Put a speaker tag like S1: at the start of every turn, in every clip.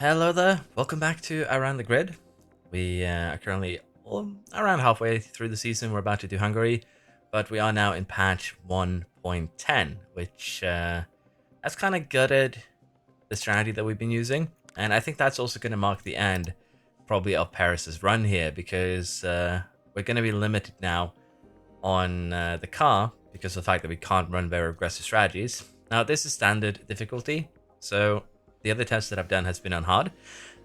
S1: Hello there, welcome back to Around the Grid. We are currently around halfway through the season. We're about to do Hungary, but we are now in patch 1.10, which has kind of gutted the strategy that we've been using. And I think that's also going to mark the end, probably, of Paris's run here, because we're going to be limited now on the car because of the fact that we can't run very aggressive strategies. Now, this is standard difficulty, so the other test that I've done has been on hard.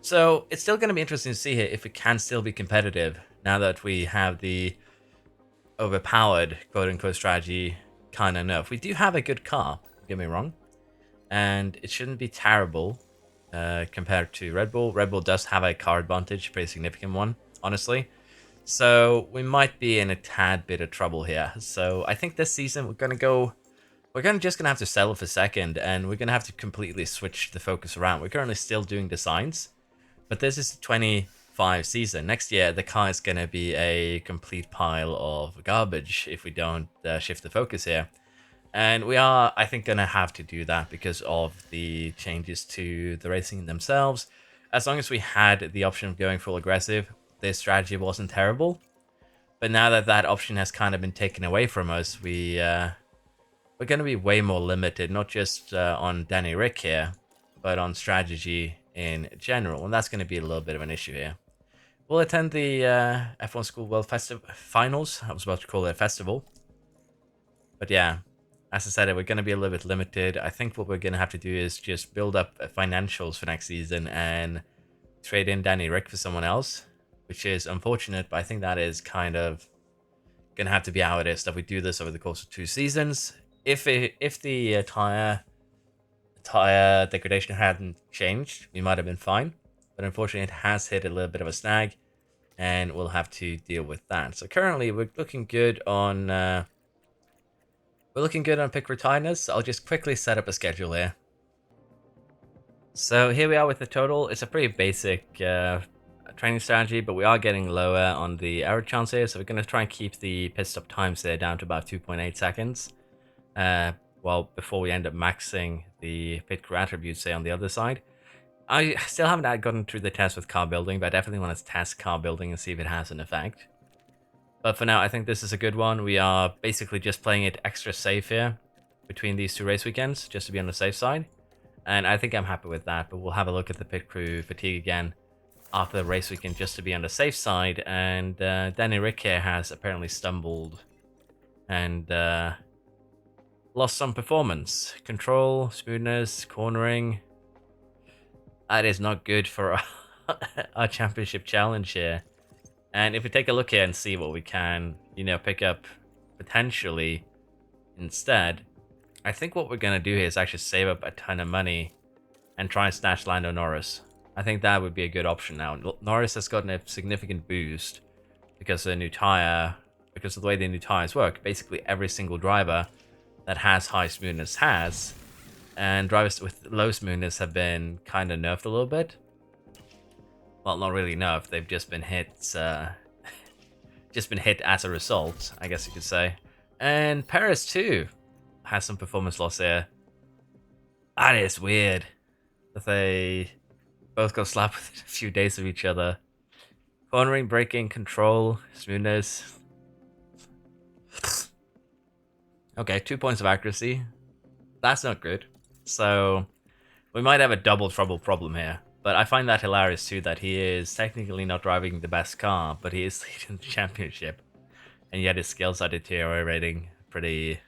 S1: So it's still going to be interesting to see here if we can still be competitive now that we have the overpowered quote-unquote strategy kind of nerf. We do have a good car, don't get me wrong, and it shouldn't be terrible compared to Red Bull. Red Bull does have a car advantage, a pretty significant one, honestly. So we might be in a tad bit of trouble here. So I think this season we're just gonna have to settle for second, and we're gonna have to completely switch the focus around. We're currently still doing designs, but this is the 25 season. Next year, the car is gonna be a complete pile of garbage if we don't shift the focus here. And we are, I think, gonna have to do that because of the changes to the racing themselves. As long as we had the option of going full aggressive, this strategy wasn't terrible. But now that that option has kind of been taken away from us, we're going to be way more limited, not just on Danny Ricc here, but on strategy in general. And that's going to be a little bit of an issue here. We'll attend the F1 School World Finals. I was about to call it a festival. But yeah, as I said, we're going to be a little bit limited. I think what we're going to have to do is just build up financials for next season and trade in Danny Ricc for someone else, which is unfortunate, but I think that is kind of going to have to be how it is, that we do this over the course of 2 seasons. If the tire degradation hadn't changed, we might have been fine. But unfortunately, it has hit a little bit of a snag, and we'll have to deal with that. So currently, we're looking good on pick retiredness. I'll just quickly set up a schedule here. So here we are with the total. It's a pretty basic training strategy, but we are getting lower on the error chance here. So we're going to try and keep the pit stop times there down to about 2.8 seconds. Well, before we end up maxing the pit crew attributes, say, on the other side. I still haven't gotten through the test with car building, but I definitely want to test car building and see if it has an effect. But for now, I think this is a good one. We are basically just playing it extra safe here between these 2 race weekends, just to be on the safe side. And I think I'm happy with that, but we'll have a look at the pit crew fatigue again after the race weekend just to be on the safe side. And Danny Ricc here has apparently stumbled and lost some performance. Control, smoothness, cornering. That is not good for our championship challenge here. And if we take a look here and see what we can, pick up potentially instead, I think what we're going to do here is actually save up a ton of money and try and snatch Lando Norris. I think that would be a good option now. Norris has gotten a significant boost because of the new tire, because of the way the new tires work. Basically, every single driver that has high smoothness has, and drivers with low smoothness have been kind of nerfed a little bit. Well, not really nerfed, they've just been hit as a result, I guess you could say. And Paris too has some performance loss here. That is weird that they both got slapped within a few days of each other. Cornering, braking, control, smoothness. Okay, 2 points of accuracy. That's not good. So we might have a double trouble problem here. But I find that hilarious too, that he is technically not driving the best car, but he is leading the championship. And yet his skills are deteriorating pretty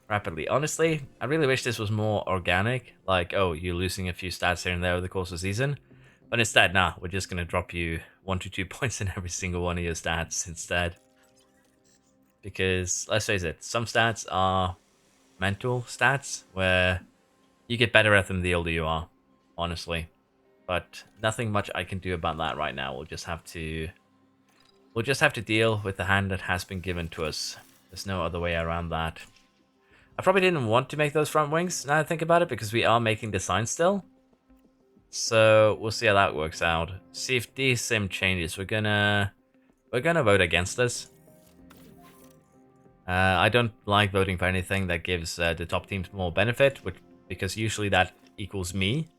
S1: rapidly. Honestly, I really wish this was more organic. Like, oh, you're losing a few stats here and there over the course of the season. But instead, nah, we're just going to drop you 1 to 2 points in every single one of your stats instead. Because, let's face it, some stats are mental stats where you get better at them the older you are, honestly. But nothing much I can do about that right now. We'll just have to deal with the hand that has been given to us. There's no other way around that. I probably didn't want to make those front wings, now I think about it, because we are making design still. So we'll see how that works out. See if DSIM changes. We're gonna vote against this. I don't like voting for anything that gives the top teams more benefit, because usually that equals me.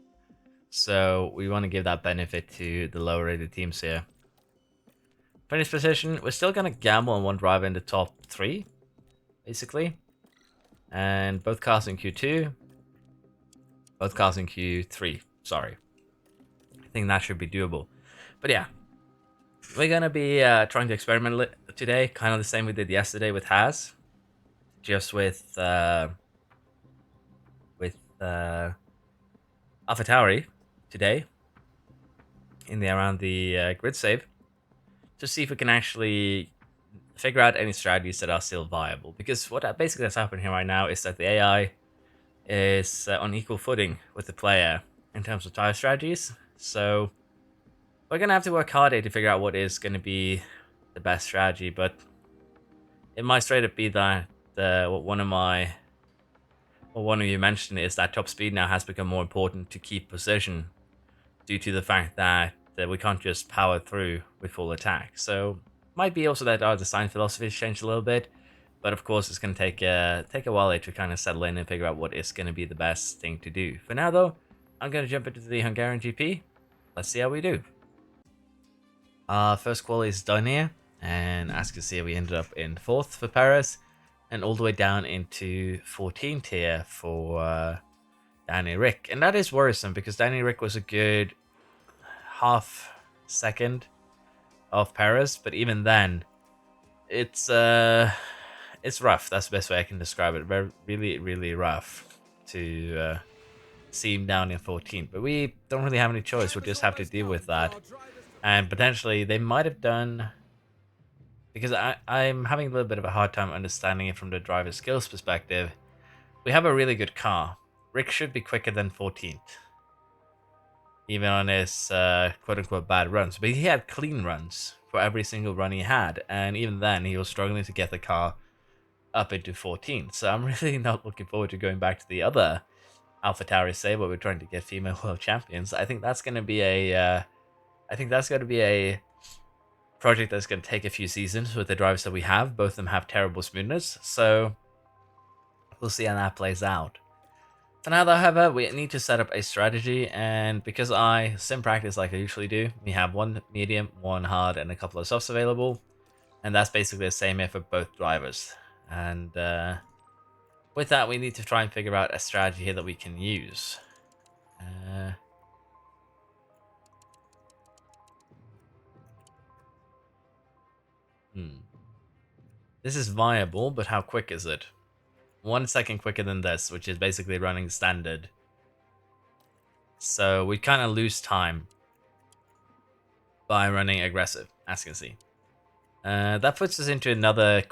S1: So we want to give that benefit to the lower rated teams here. Finish position, we're still going to gamble on one driver in the top 3, basically. And both cars in Q2, both cars in Q3, sorry. I think that should be doable. But yeah, we're going to be trying to experiment today, kind of the same we did yesterday with Haas. Just with Alpha Tauri today, around the grid save, to see if we can actually figure out any strategies that are still viable. Because what basically has happened here right now is that the AI is on equal footing with the player in terms of tire strategies. So we're going to have to work hard to figure out what is going to be the best strategy. But it might straight up be that what one of you mentioned is that top speed now has become more important to keep position due to the fact that we can't just power through with full attack. So might be also that our design philosophy has changed a little bit, but of course it's going to take a while to kind of settle in and figure out what is going to be the best thing to do. For now though, I'm going to jump into the Hungarian GP. Let's see how we do. First quali is done here, and as you can see, we ended up in 4th for Paris, and all the way down into 14th here for Ricc. And that is worrisome because Ricc was a good half second of Paris, but even then, it's rough. That's the best way I can describe it. Really rough to see him down in 14th. But we don't really have any choice. We'll just have to deal with that. And potentially, they might have done, because I'm having a little bit of a hard time understanding it from the driver skills perspective. We have a really good car. Ricc should be quicker than 14th. Even on his quote-unquote bad runs. But he had clean runs for every single run he had. And even then, he was struggling to get the car up into 14th. So I'm really not looking forward to going back to the other Alpha Tauri save where we're trying to get female world champions. I think that's going to be a... project that's going to take a few seasons with the drivers that we have. Both of them have terrible smoothness. So we'll see how that plays out. For now, though, however, we need to set up a strategy, and because I sim practice like I usually do, we have one medium, one hard, and a couple of softs available, and that's basically the same here for both drivers. And with that, we need to try and figure out a strategy here that we can use. This is viable, but how quick is it? 1 second quicker than this, which is basically running standard. So we kind of lose time by running aggressive, as you can see. That puts us into another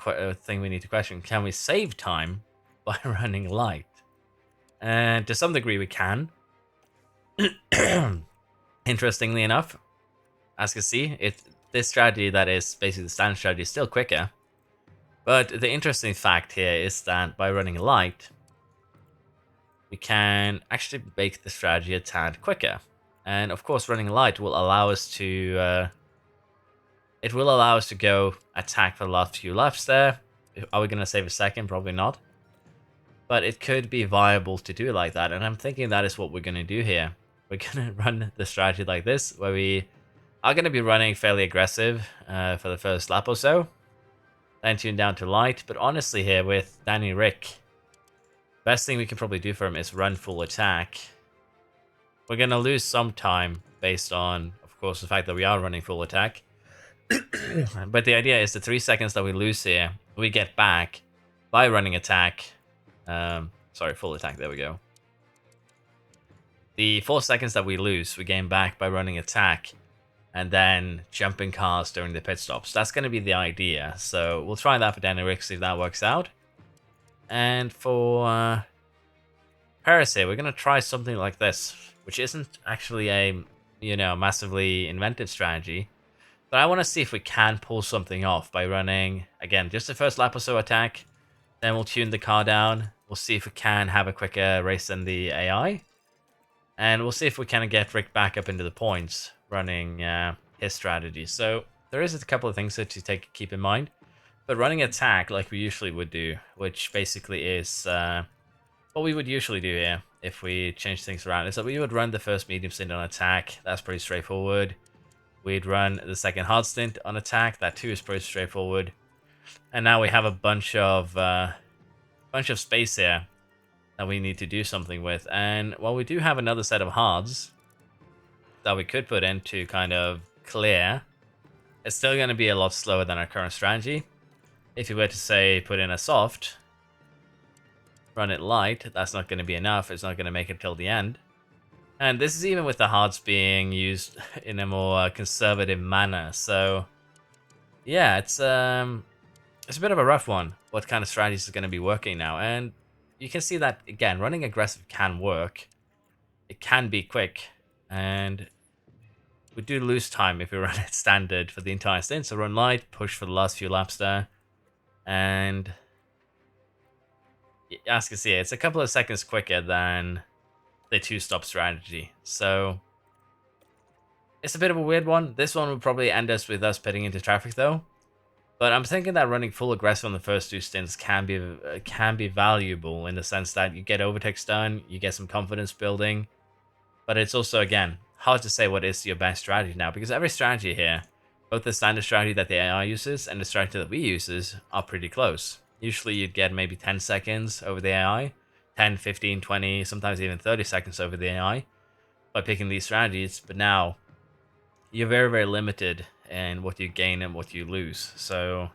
S1: thing we need to question. Can we save time by running light? And to some degree we can. Interestingly enough, as you can see, this strategy that is basically the standard strategy is still quicker. But the interesting fact here is that by running light, we can actually make the strategy a tad quicker. And of course, running light will allow us to... it will allow us to go attack for the last few laps there. Are we going to save a second? Probably not. But it could be viable to do it like that. And I'm thinking that is what we're going to do here. We're going to run the strategy like this, where we are going to be running fairly aggressive for the first lap or so. Then tune down to light. But honestly here with Ricc, best thing we can probably do for him is run full attack. We're going to lose some time based on, of course, the fact that we are running full attack. But the idea is the 3 seconds that we lose here, we get back by running attack. Sorry, full attack, there we go. The 4 seconds that we lose, we gain back by running attack and then jumping cars during the pit stops. That's going to be the idea. So we'll try that for Ricc, see if that works out. And for Paris here, we're going to try something like this, which isn't actually a, massively inventive strategy. But I want to see if we can pull something off by running, again, just the first lap or so attack. Then we'll tune the car down. We'll see if we can have a quicker race than the AI. And we'll see if we can get Ricc back up into the points running his strategy. So there is a couple of things to keep in mind. But running attack like we usually would do, which basically is what we would usually do here, if we change things around, is that we would run the first medium stint on attack. That's pretty straightforward. We'd run the second hard stint on attack. That too is pretty straightforward. And now we have a bunch of space here that we need to do something with. And while we do have another set of hards that we could put in to kind of clear, it's still going to be a lot slower than our current strategy. If you were to say put in a soft, run it light, that's not going to be enough. It's not going to make it till the end. And this is even with the hards being used in a more conservative manner. So yeah, it's a bit of a rough one. What kind of strategies is going to be working now? And you can see that again, running aggressive can work. It can be quick, and we do lose time if we run it standard for the entire stint. So run light, push for the last few laps there, and as you can see, it's a couple of seconds quicker than the two-stop strategy. So it's a bit of a weird one. This one would probably end us with us pitting into traffic though. But I'm thinking that running full aggressive on the first two stints can be valuable in the sense that you get overtakes done, you get some confidence building. But it's also, again, hard to say what is your best strategy now, because every strategy here, both the standard strategy that the AI uses and the strategy that we uses, are pretty close. Usually you'd get maybe 10 seconds over the AI, 10, 15, 20, sometimes even 30 seconds over the AI by picking these strategies. But now you're very, very limited in what you gain and what you lose. So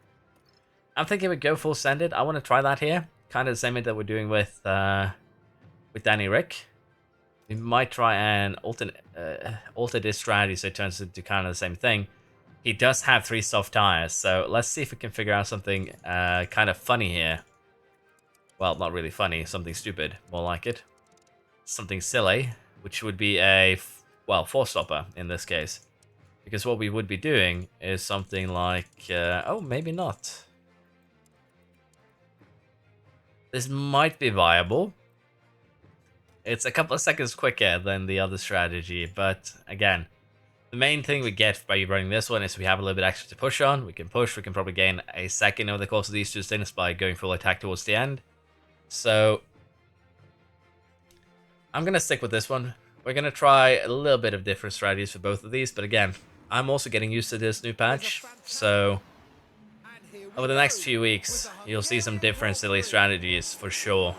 S1: I'm thinking we go full standard. I want to try that here. Kind of the same way that we're doing with Danny Ricc. We might try and alter this strategy so it turns into kind of the same thing. He does have 3 soft tires, so let's see if we can figure out something kind of funny here. Well, not really funny, something stupid, more like it. Something silly, which would be a, well, 4-stopper in this case. Because what we would be doing is something like, oh, maybe not. This might be viable. It's a couple of seconds quicker than the other strategy, but again, the main thing we get by running this one is we have a little bit extra to push on. We can push, we can probably gain a second over the course of these two stints by going full attack towards the end. So I'm going to stick with this one. We're going to try a little bit of different strategies for both of these, but again, I'm also getting used to this new patch, so over the next few weeks, you'll see some different silly strategies for sure.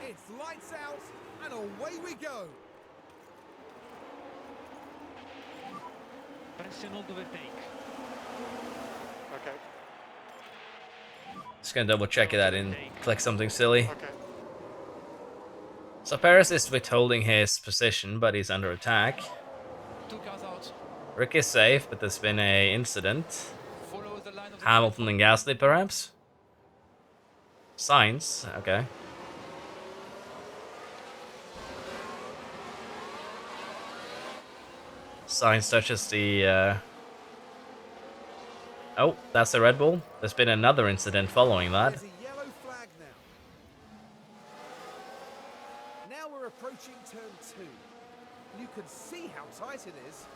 S2: It's lights out, and away we go.
S3: Okay.
S1: Just gonna double check that and click something silly.
S3: Okay.
S1: So Perez is withholding his position, but he's under attack. Ricc is safe, but there's been a incident. Hamilton and Gasly, perhaps? Sainz, okay. Sainz touches the... Oh, that's the Red Bull. There's been another incident following that.
S2: There's a yellow flag now. Now we're approaching turn 2. You can see how tight it is.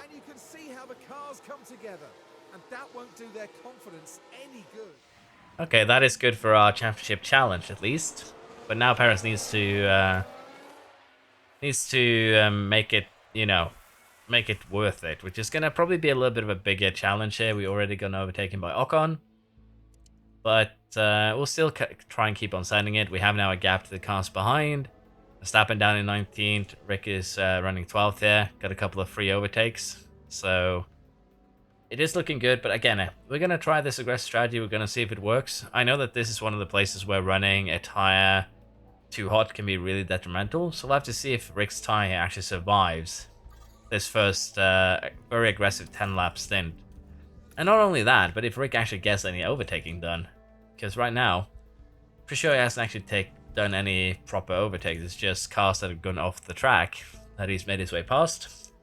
S2: And you can see how the cars come together. And that won't do their confidence any good.
S1: Okay, that is good for our championship challenge, at least. But now Perez needs to make it, you know, make it worth it, which is gonna probably be a little bit of a bigger challenge here. We already got overtaken by Ocon, but we'll still try and keep on sending it. We have now a gap to the cars behind. Verstappen down in 19th. Ricc is running 12th here. Got a couple of free overtakes, so it is looking good. But again, we're gonna try this aggressive strategy. We're gonna see if it works. I know that this is one of the places where running a tire too hot can be really detrimental, so we'll have to see if Rick's tire actually survives this first very aggressive 10-lap stint. And not only that, but if Ricc actually gets any overtaking done, because right now, for sure he hasn't actually done any proper overtakes. It's just cars that have gone off the track that he's made his way past.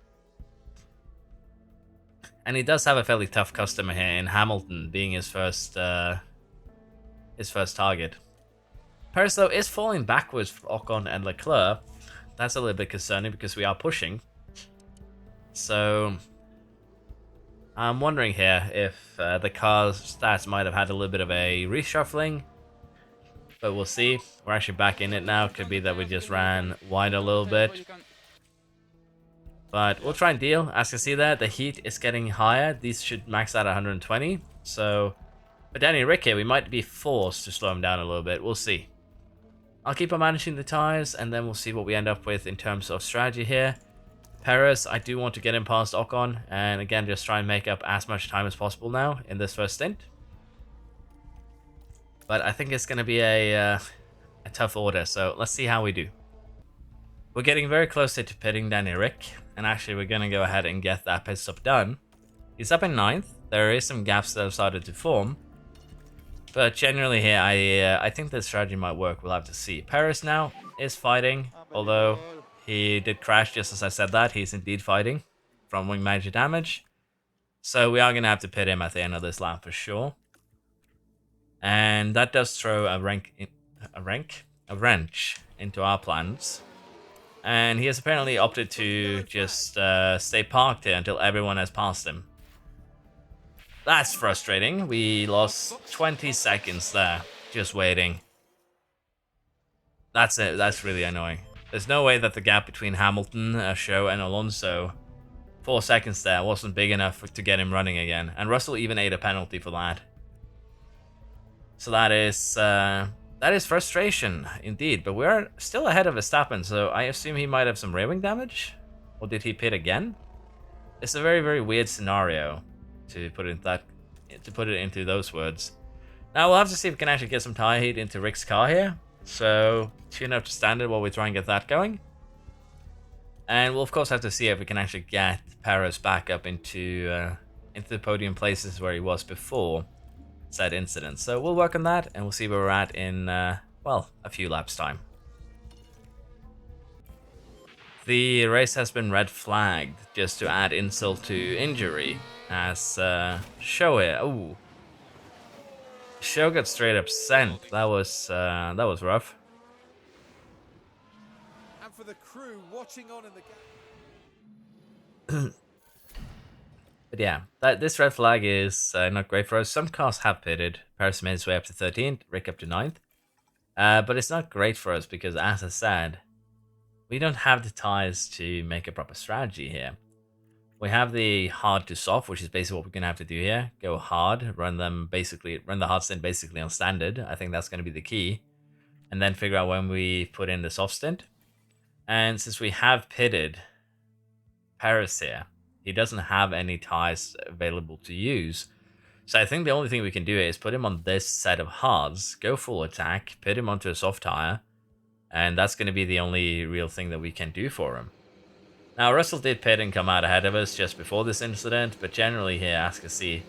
S1: And he does have a fairly tough customer here in Hamilton, being his first target. Perez, though, is falling backwards for Ocon and Leclerc. That's a little bit concerning because we are pushing. So I'm wondering here if the car's stats might have had a little bit of a reshuffling, but we'll see. We're actually back in it now. Could be that we just ran wide a little bit. But we'll try and deal. As you can see there, the heat is getting higher. These should max out at 120. So, for Danny Ricc here, we might be forced to slow him down a little bit. We'll see. I'll keep on managing the tires, and then we'll see what we end up with in terms of strategy here. Perez, I do want to get him past Ocon, and again, just try and make up as much time as possible now in this first stint. But I think it's going to be a tough order, so let's see how we do. We're getting very close to pitting Danny Ricc, and actually we're going to go ahead and get that pit stop done. He's up in 9th. There is some gaps that have started to form. But generally here, I think the strategy might work. We'll have to see. Perez now is fighting, although he did crash just as I said that. He's indeed fighting from wing major damage. So we are going to have to pit him at the end of this lap for sure. And that does throw a wrench into our plans. And he has apparently opted to just stay parked here until everyone has passed him. That's frustrating. We lost 20 seconds there, just waiting. That's it. That's really annoying. There's no way that the gap between Hamilton, Show, and Alonso, 4 seconds there, wasn't big enough to get him running again. And Russell even ate a penalty for that. So that is frustration indeed. But we're still ahead of Verstappen, so I assume he might have some rear wing damage, or did he pit again? It's a very, very weird scenario. To put it into those words. Now we'll have to see if we can actually get some tire heat into Rick's car here. So tune up to standard while we try and get that going. And we'll of course have to see if we can actually get Perez back up into the podium places where he was before said incident. So we'll work on that and we'll see where we're at in well, a few laps time. The race has been red flagged just to add insult to injury. As Show here, ooh, Show got straight up sent. That was rough.
S2: And for the crew watching on in the
S1: But yeah, this red flag is not great for us. Some cars have pitted. Paris made his way up to 13th, Rick up to 9th. But it's not great for us because, as I said, we don't have the tires to make a proper strategy here. We have the hard to soft, which is basically what we're going to have to do here. Go hard, run the hard stint basically on standard. I think that's going to be the key. And then figure out when we put in the soft stint. And since we have pitted Paris here, he doesn't have any tires available to use. So I think the only thing we can do is put him on this set of hards, go full attack, pit him onto a soft tire. And that's going to be the only real thing that we can do for him. Now, Russell did pit and come out ahead of us just before this incident, but generally here, as you can see,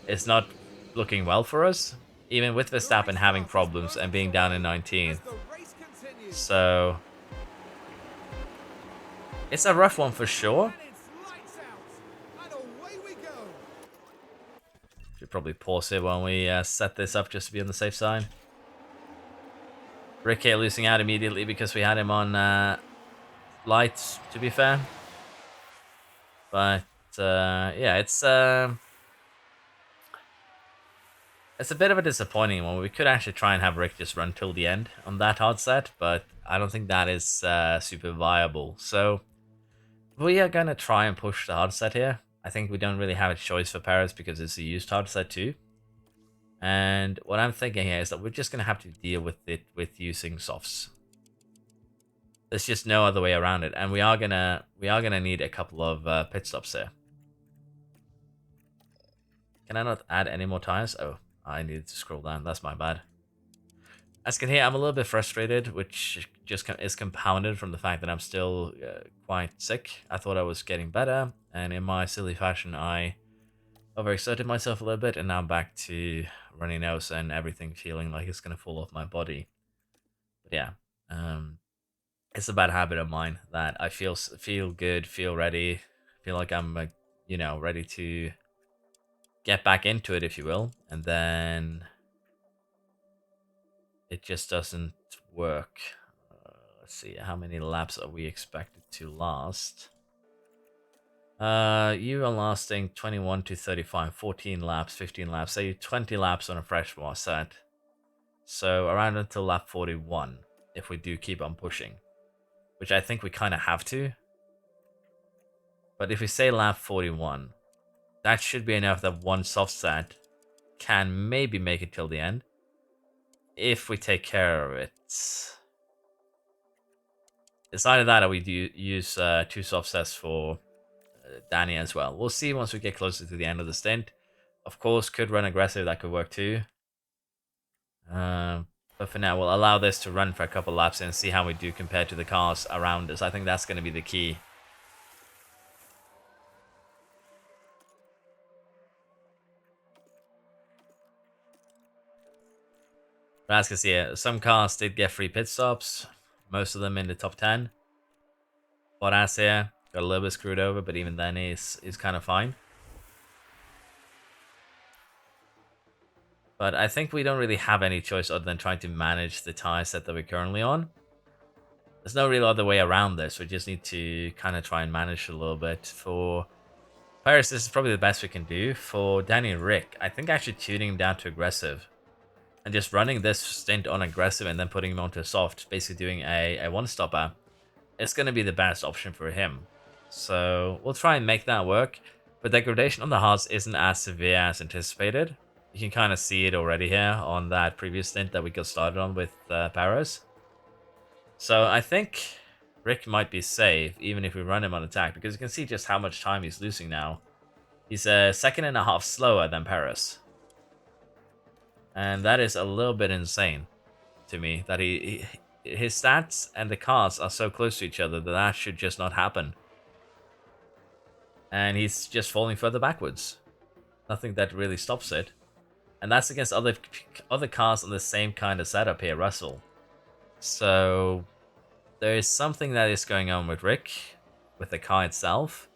S1: it's not looking well for us, even with Verstappen having problems and being down in 19th. So, it's a rough one for sure. Should probably pause it when we set this up just to be on the safe side. Ricc losing out immediately because we had him on lights, to be fair. But yeah, it's a bit of a disappointing one. We could actually try and have Ricc just run till the end on that hard set, but I don't think that is super viable. So we are gonna try and push the hard set here. I think we don't really have a choice for Perez because it's a used hard set too. And what I'm thinking here is that we're just gonna have to deal with it with using softs. There's just no other way around it, and we are gonna need a couple of pit stops here. Can I not add any more tires? Oh, I needed to scroll down. That's my bad. As you can hear, I'm a little bit frustrated, which just is compounded from the fact that I'm still quite sick. I thought I was getting better, and in my silly fashion, I overexerted myself a little bit, and now I'm back to runny nose and everything feeling like it's gonna fall off my body. But yeah, it's a bad habit of mine that I feel good, feel ready, feel like I'm ready to get back into it, if you will, and then it just doesn't work. Let's see, how many laps are we expected to last? You are lasting 21 to 35, 14 laps, 15 laps, say 20 laps on a fresh set. So around until lap 41, if we do keep on pushing, which I think we kind of have to. But if we say lap 41, that should be enough that one soft set can maybe make it till the end if we take care of it. It's either that or we do use two soft sets for Danny as well. We'll see once we get closer to the end of the stint. Of course, could run aggressive, that could work too. But for now, we'll allow this to run for a couple laps and see how we do compared to the cars around us. I think that's going to be the key. But as you can see, some cars did get free pit stops, most of them in the top 10. Bottas here got a little bit screwed over, but even then he's kind of fine. But I think we don't really have any choice other than trying to manage the tire set that we're currently on. There's no real other way around this. We just need to kind of try and manage a little bit. For Paris, this is probably the best we can do. For Danny and Ricc, I think actually tuning him down to aggressive and just running this stint on aggressive and then putting him onto soft, basically doing a one-stopper, it's going to be the best option for him. So we'll try and make that work. But degradation on the hards isn't as severe as anticipated. You can kind of see it already here on that previous stint that we got started on with Paris. So I think Ricc might be safe, even if we run him on attack, because you can see just how much time he's losing now. He's a second and a half slower than Paris. And that is a little bit insane to me, that his stats and the cars are so close to each other that that should just not happen. And he's just falling further backwards. Nothing that really stops it. And that's against other cars on the same kind of setup here, Russell. So there is something that is going on with Ricc, with the car itself.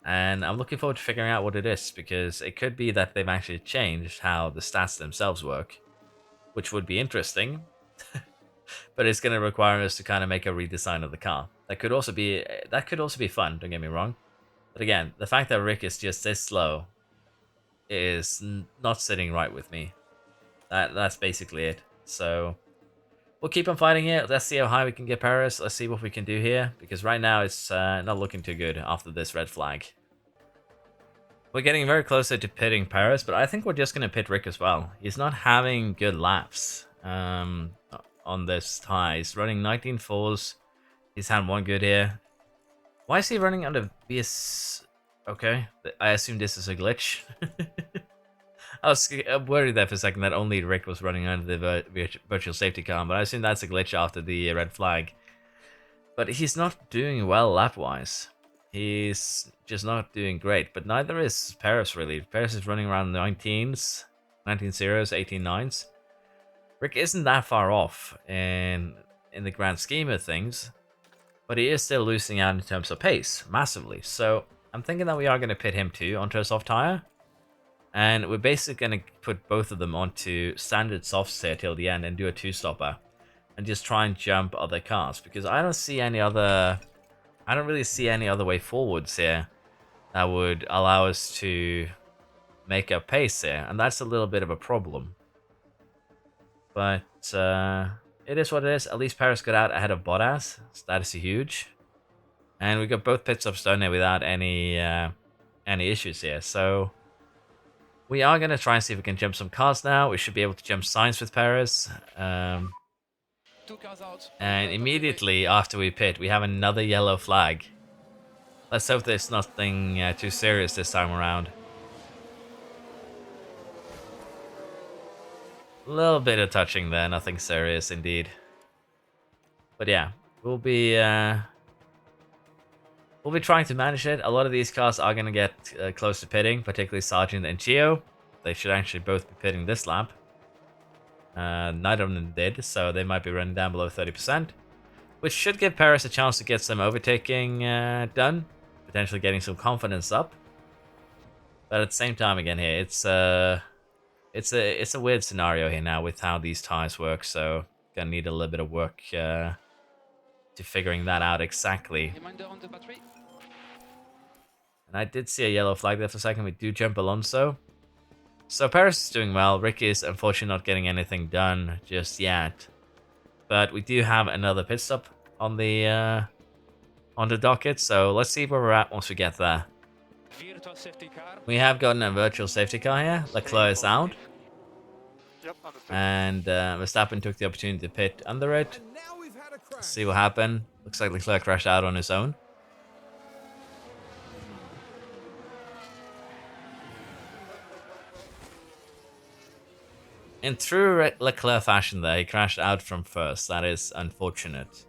S1: And I'm looking forward to figuring out what it is, because it could be that they've actually changed how the stats themselves work, which would be interesting. But it's going to require us to kind of make a redesign of the car. That could also be fun, don't get me wrong. But again, the fact that Ricc is just this slow is not sitting right with me. That's basically it. So we'll keep on fighting it. Let's see how high we can get Paris. Let's see what we can do here, because right now it's not looking too good after this red flag. We're getting very closer to pitting Paris, but I think we're just going to pit Ricc as well. He's not having good laps on this tie. He's running 19 fours. He's had one good here. Why is he running under BS? Okay, I assume this is a glitch. I was worried there for a second that only Ricc was running under the virtual safety car, but I assume that's a glitch after the red flag. But he's not doing well lap-wise. He's just not doing great, but neither is Paris really. Paris is running around 19s, 19 zeros, 18 nines. Ricc isn't that far off in the grand scheme of things, but he is still losing out in terms of pace, massively. So I'm thinking that we are going to pit him too onto a soft tire. And we're basically going to put both of them onto standard softs here till the end and do a two-stopper. And just try and jump other cars. Because I don't really see any other way forwards here that would allow us to make up pace here. And that's a little bit of a problem. But it is what it is. At least Paris got out ahead of Bottas. So that is huge. And we got both pit stops done here without any issues here. So we are going to try and see if we can jump some cars now. We should be able to jump Sainz with Paris. And immediately after we pit, we have another yellow flag. Let's hope there's nothing too serious this time around. A little bit of touching there, nothing serious indeed. But yeah, we'll be trying to manage it. A lot of these cars are going to get close to pitting, particularly Sargent and Chio. They should actually both be pitting this lap. Neither of them did, so they might be running down below 30%. Which should give Paris a chance to get some overtaking done. Potentially getting some confidence up. But at the same time, again here, it's a weird scenario here now with how these tires work. So gonna need a little bit of work to figuring that out exactly. And I did see a yellow flag there for a second. We do jump Alonso. So Paris is doing well. Ricc is unfortunately not getting anything done just yet. But we do have another pit stop on the docket. So let's see where we're at once we get there. We have gotten a virtual safety car here. Leclerc is out. And Verstappen took the opportunity to pit under it. Let's see what happened. Looks like Leclerc crashed out on his own. In true Leclerc fashion there, he crashed out from first. That is unfortunate.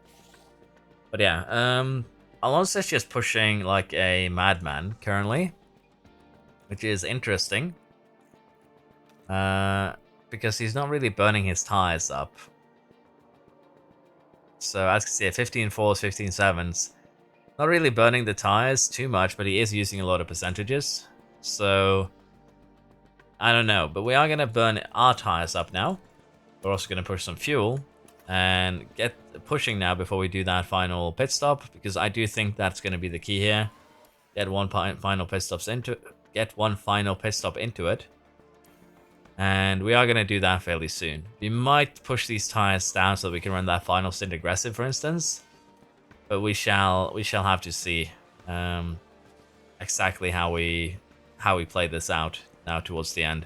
S1: But yeah, Alonso's just pushing like a madman currently, which is interesting. Because he's not really burning his tires up. So as you can see, 15 fours, 15 sevens. Not really burning the tires too much, but he is using a lot of percentages. So I don't know, but we are going to burn our tires up now. We're also going to push some fuel and get pushing now before we do that final pit stop, because I do think that's going to be the key here. Get one final pit stop into it. And we are going to do that fairly soon. We might push these tires down so that we can run that final stint aggressive, for instance. But we shall have to see exactly how we play this out now towards the end.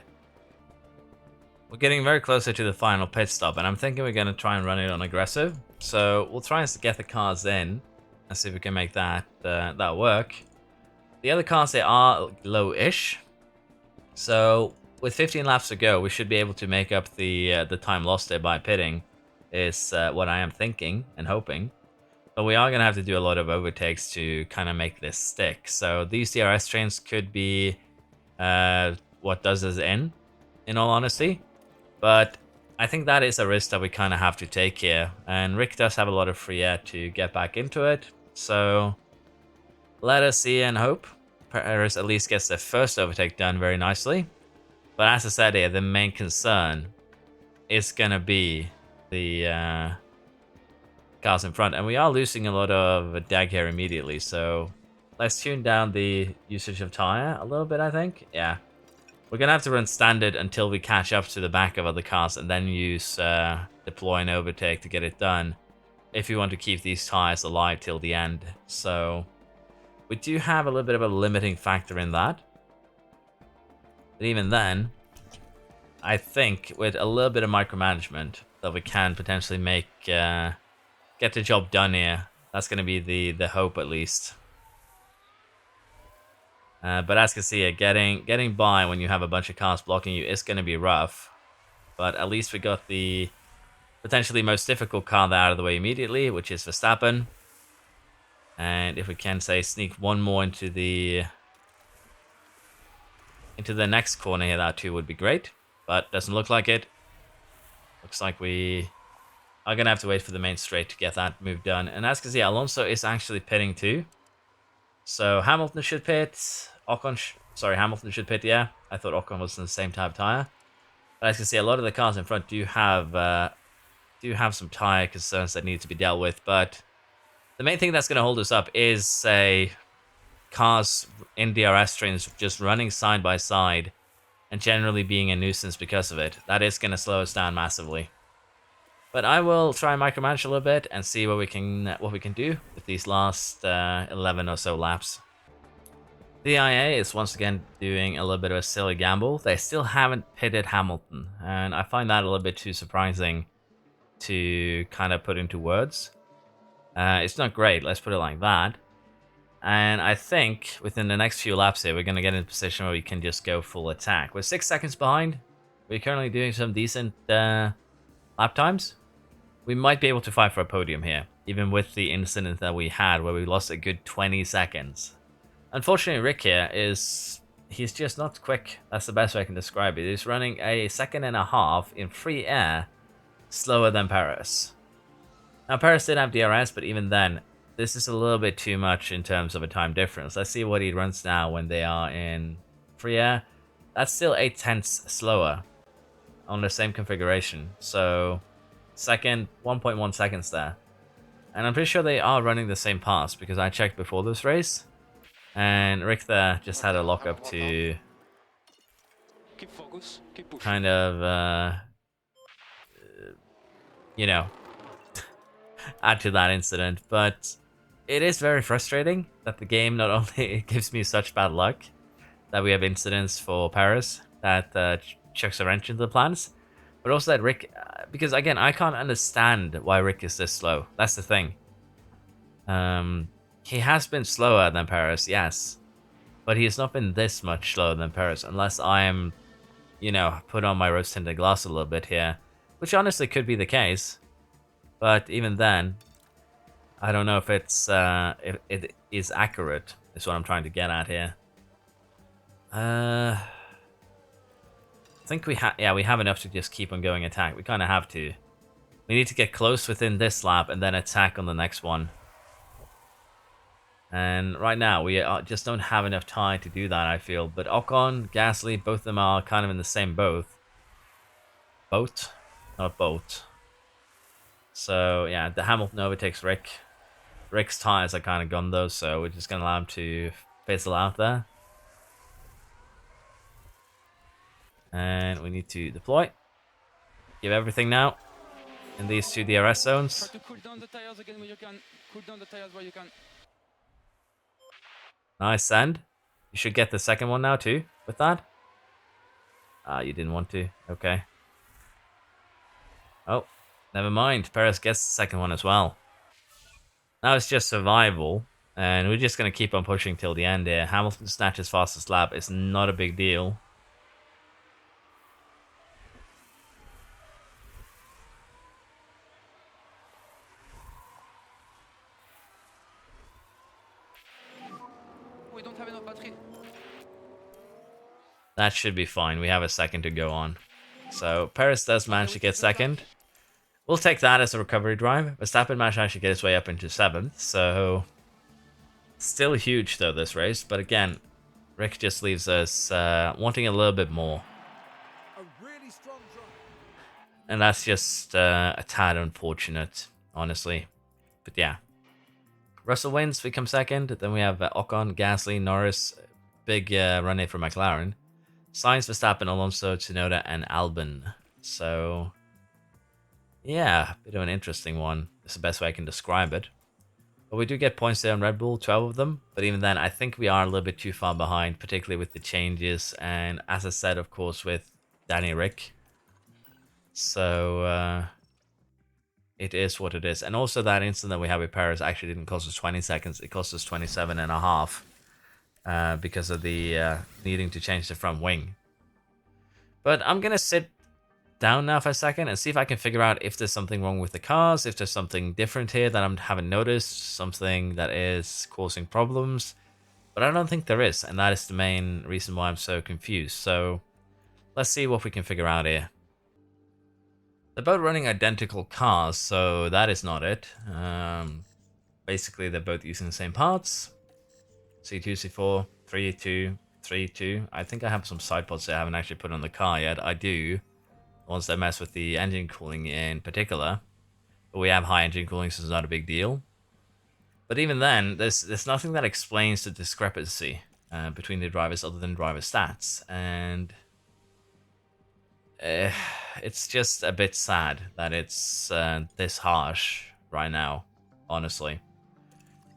S1: We're getting very closer to the final pit stop, and I'm thinking we're going to try and run it on aggressive. So we'll try and get the cars in and see if we can make that work. The other cars, they are low-ish. So with 15 laps to go, we should be able to make up the time lost there by pitting, is what I am thinking and hoping. But we are going to have to do a lot of overtakes to kind of make this stick. So these DRS trains could be what does us in all honesty. But I think that is a risk that we kind of have to take here. And Ricc does have a lot of free air to get back into it. So let us see and hope Paris at least gets their first overtake done very nicely. But as I said here, the main concern is going to be the cars in front. And we are losing a lot of drag here immediately. So let's tune down the usage of tire a little bit, I think. Yeah. We're going to have to run standard until we catch up to the back of other cars and then use deploy and overtake to get it done if we want to keep these tires alive till the end. So we do have a little bit of a limiting factor in that. But even then, I think with a little bit of micromanagement that we can potentially make get the job done here. That's going to be the hope at least. But as you can see, getting by when you have a bunch of cars blocking you is going to be rough. But at least we got the potentially most difficult car out of the way immediately, which is Verstappen. And if we can, say, sneak one more into the next corner here, that too would be great. But doesn't look like it. Looks like we are going to have to wait for the main straight to get that move done. And as you can see, Alonso is actually pitting too. So Hamilton should pit. Hamilton should pit, yeah. I thought Ocon was in the same type of tire. But as you can see, a lot of the cars in front do have some tire concerns that need to be dealt with. But the main thing that's going to hold us up is, say, cars in DRS trains just running side by side and generally being a nuisance because of it. That is going to slow us down massively. But I will try and micromanage a little bit and see what we can do with these last 11 or so laps. The IA is once again doing a little bit of a silly gamble. They still haven't pitted Hamilton, and I find that a little bit too surprising to kind of put into words. It's not great, let's put it like that. And I think within the next few laps here, we're going to get in a position where we can just go full attack. We're 6 seconds behind. We're currently doing some decent lap times. We might be able to fight for a podium here, even with the incident that we had where we lost a good 20 seconds. Unfortunately, Ricc here he's just not quick. That's the best way I can describe it. He's running a 1.5 seconds in free air slower than Paris. Now, Paris did have DRS, but even then, this is a little bit too much in terms of a time difference. Let's see what he runs now when they are in free air. That's still 0.8 slower on the same configuration. So 1.1 seconds there. And I'm pretty sure they are running the same pass because I checked before this race. And Rick there just had a lock up to
S3: Keep focus, keep pushing.
S1: kind of, you know, add to that incident. But it is very frustrating that the game not only gives me such bad luck that we have incidents for Paris that chucks a wrench into the plans, but also that Rick, because again, I can't understand why Rick is this slow. That's the thing. He has been slower than Paris, yes, but he has not been this much slower than Paris, unless I am, you know, put on my rose tinted glass a little bit here, which honestly could be the case. But even then, I don't know if if it is accurate. Is what I'm trying to get at here. I think we have enough to just keep on going attack. We kind of have to. We need to get close within this lap and then attack on the next one. And right now, we just don't have enough time to do that, I feel. But Ocon, Gasly, both of them are kind of in the same boat. Boat? Not boat. So, yeah, the Hamilton overtakes Rick. Rick's tires are kind of gone, though, so we're just going to allow him to fizzle out there. And we need to deploy. Give everything now in these two DRS zones.
S3: Try to cool down the tires again where you can. Cool down the tires where you can.
S1: Nice send. You should get the second one now too with that. Ah, you didn't want to. Okay. Oh, never mind. Perez gets the second one as well. Now it's just survival. And we're just going to keep on pushing till the end here. Hamilton snatches fastest lap. It's not a big deal.
S3: We don't have enough battery.
S1: That should be fine. We have a second to go on. So Perez does manage to get second. We'll take that as a recovery drive. Verstappen managed to actually get his way up into 7th. So still huge though this race. But again, Rick just leaves us wanting a little bit more.
S2: A really strong drive.
S1: And that's just a tad unfortunate, honestly. But yeah. Russell wins, we come second. Then we have Ocon, Gasly, Norris, big run in for McLaren. Sainz, Verstappen, Alonso, Tsunoda, and Albon. So, yeah, bit of an interesting one. That's the best way I can describe it. But we do get points there on Red Bull, 12 of them. But even then, I think we are a little bit too far behind, particularly with the changes. And as I said, of course, with Danny Rick. So, it is what it is. And also that incident that we had with Perez actually didn't cost us 20 seconds. It cost us 27 and a half because of the needing to change the front wing. But I'm going to sit down now for a second and see if I can figure out if there's something wrong with the cars, if there's something different here that I haven't noticed, something that is causing problems. But I don't think there is, and that is the main reason why I'm so confused. So let's see what we can figure out here. They're both running identical cars, so that is not it. Basically, they're both using the same parts. C2, C4, 3.2, 3.2. I think I have some side pods that I haven't actually put on the car yet. I do, once they mess with the engine cooling in particular. But we have high engine cooling, so it's not a big deal. But even then, there's nothing that explains the discrepancy between the drivers other than driver stats. And it's just a bit sad that it's this harsh right now, honestly.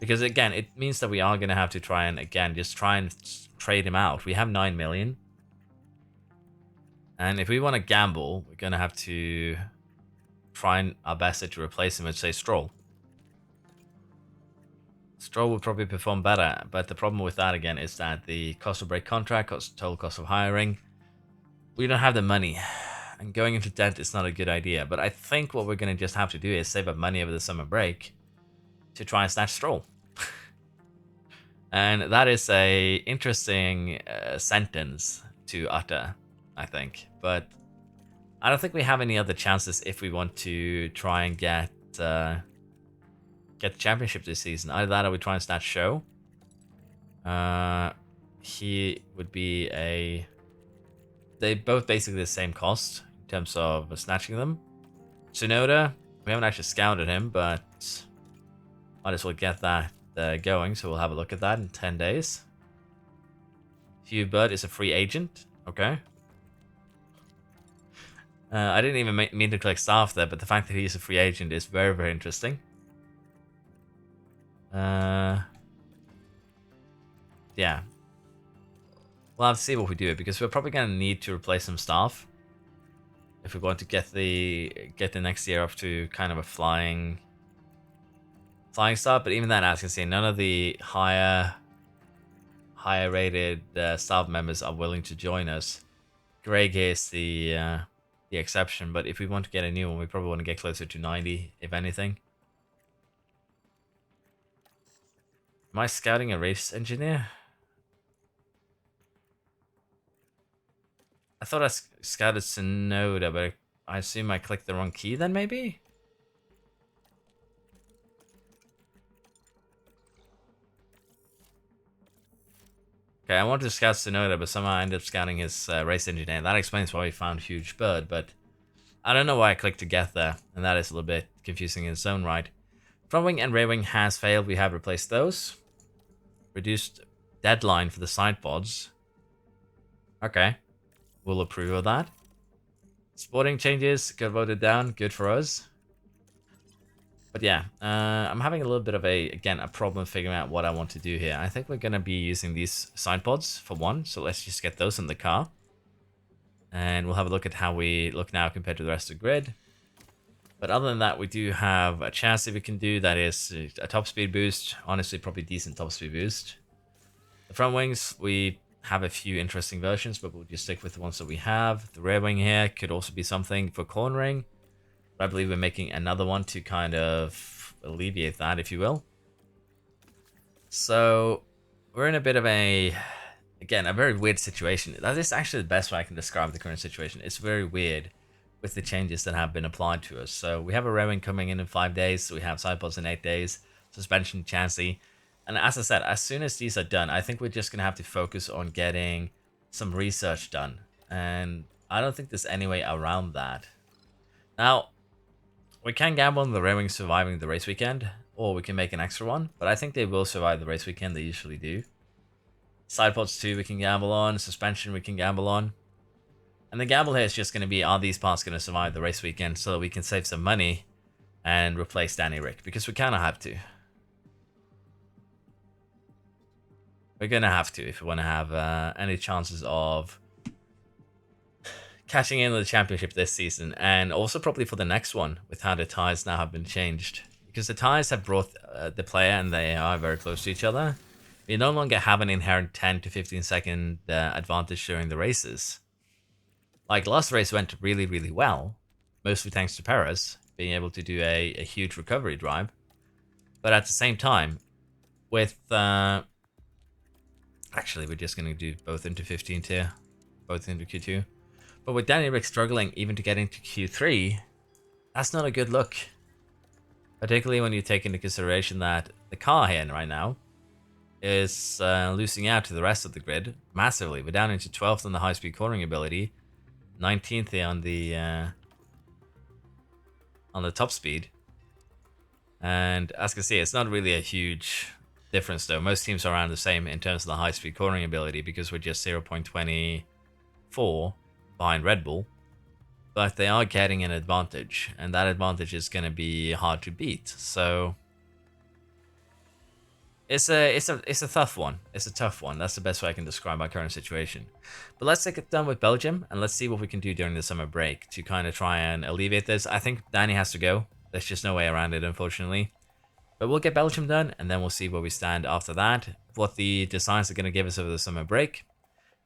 S1: Because again, it means that we are going to have to try and, again, just try and trade him out. We have 9 million. And if we want to gamble, we're going to have to try our best to replace him with, say, Stroll. Stroll will probably perform better, but the problem with that, again, is that the cost of break contract, total cost of hiring, we don't have the money. And going into debt is not a good idea. But I think what we're going to just have to do is save up money over the summer break to try and snatch Stroll. And that is a interesting sentence to utter, I think. But I don't think we have any other chances if we want to try and get the championship this season. Either that or we try and snatch Show. He would be a... They both basically the same cost in terms of snatching them. Tsunoda, we haven't actually scouted him, but might as well get that going, so we'll have a look at that in 10 days. Hugh Bird is a free agent. Okay. I didn't even mean to click staff there, but the fact that he's a free agent is very, very interesting. Yeah. We'll have to see what we do, because we're probably going to need to replace some staff if we're going to get the next year up to kind of a flying start. But even then, as you can see, none of the higher rated staff members are willing to join us. Greg is the exception, but if we want to get a new one, we probably want to get closer to 90, if anything. Am I scouting a race engineer? I thought I scouted Sonoda, but I assume I clicked the wrong key then, maybe? Okay, I wanted to scout Sonoda, but somehow I ended up scouting his race engineer. That explains why we found Huge Bird, but I don't know why I clicked to get there, and that is a little bit confusing in its own right. Front wing and rear wing has failed. We have replaced those. Reduced deadline for the side pods. Okay. We'll approve of that. Sporting changes got voted down. Good for us. But yeah, I'm having a little bit of a problem figuring out what I want to do here. I think we're going to be using these side pods for one. So let's just get those in the car. And we'll have a look at how we look now compared to the rest of the grid. But other than that, we do have a chassis we can do. That is a top speed boost. Honestly, probably decent top speed boost. The front wings, we have a few interesting versions, but we'll just stick with the ones that we have. The rear wing here could also be something for cornering. But I believe we're making another one to kind of alleviate that, if you will. So we're in a bit of a very weird situation. That is actually the best way I can describe the current situation. It's very weird with the changes that have been applied to us. So we have a rear wing coming in 5 days. So we have side pods in 8 days. Suspension, chassis. And as I said, as soon as these are done, I think we're just going to have to focus on getting some research done. And I don't think there's any way around that. Now, we can gamble on the rear wing surviving the race weekend, or we can make an extra one. But I think they will survive the race weekend. They usually do. Side pods too, we can gamble on. Suspension, we can gamble on. And the gamble here is just going to be, are these parts going to survive the race weekend so that we can save some money and replace Danny Ricc? Because we kind of have to. We're going to have to if we want to have any chances of catching in the championship this season. And also probably for the next one, with how the tyres now have been changed. Because the tyres have brought the player and they are very close to each other. You no longer have an inherent 10 to 15 second advantage during the races. Like, last race went really, really well. Mostly thanks to Perez being able to do a huge recovery drive. But at the same time, with... actually, we're just going to do both into 15th here. Both into Q2. But with Danny Ricc struggling even to get into Q3, that's not a good look. Particularly when you take into consideration that the car here right now is losing out to the rest of the grid massively. We're down into 12th on the high-speed cornering ability. 19th here on the top speed. And as you can see, it's not really a huge difference though. Most teams are around the same in terms of the high-speed cornering ability, because we're just 0.24 behind Red Bull. But they are getting an advantage, and that advantage is going to be hard to beat. So it's a tough one. It's a tough one. That's the best way I can describe our current situation. But let's get done with Belgium, and let's see what we can do during the summer break to kind of try and alleviate this. I think Danny has to go. There's just no way around it, unfortunately. But we'll get Belgium done, and then we'll see where we stand after that, what the designs are going to give us over the summer break,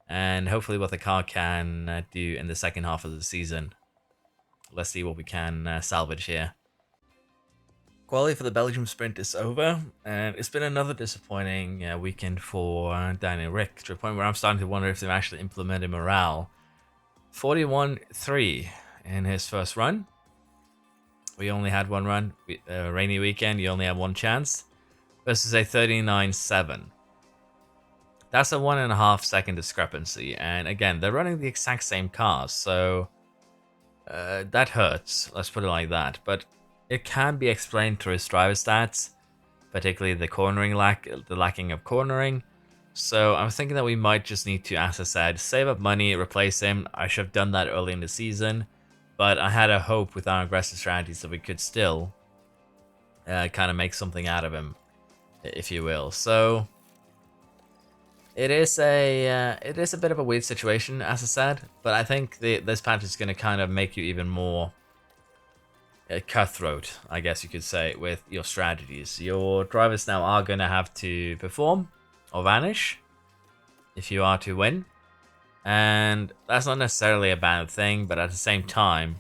S1: and hopefully what the car can do in the second half of the season. Let's see what we can salvage here. Quality for the Belgium sprint is over, and it's been another disappointing weekend for Danny Ricc, to a point where I'm starting to wonder if they've actually implemented morale. 41-3 in his first run. We only had one run. Rainy weekend, you only have one chance. Versus a 39-7. That's a 1.5 second discrepancy. And again, they're running the exact same cars. So that hurts. Let's put it like that. But it can be explained through his driver stats. particularly the lacking of cornering. So I'm thinking that we might just need to, as I said, save up money, replace him. I should have done that early in the season, but I had a hope with our aggressive strategies that we could still kind of make something out of him, if you will. So it is a bit of a weird situation, as I said, but I think this patch is going to kind of make you even more cutthroat, I guess you could say, with your strategies. Your drivers now are going to have to perform or vanish if you are to win, and that's not necessarily a bad thing, but at the same time,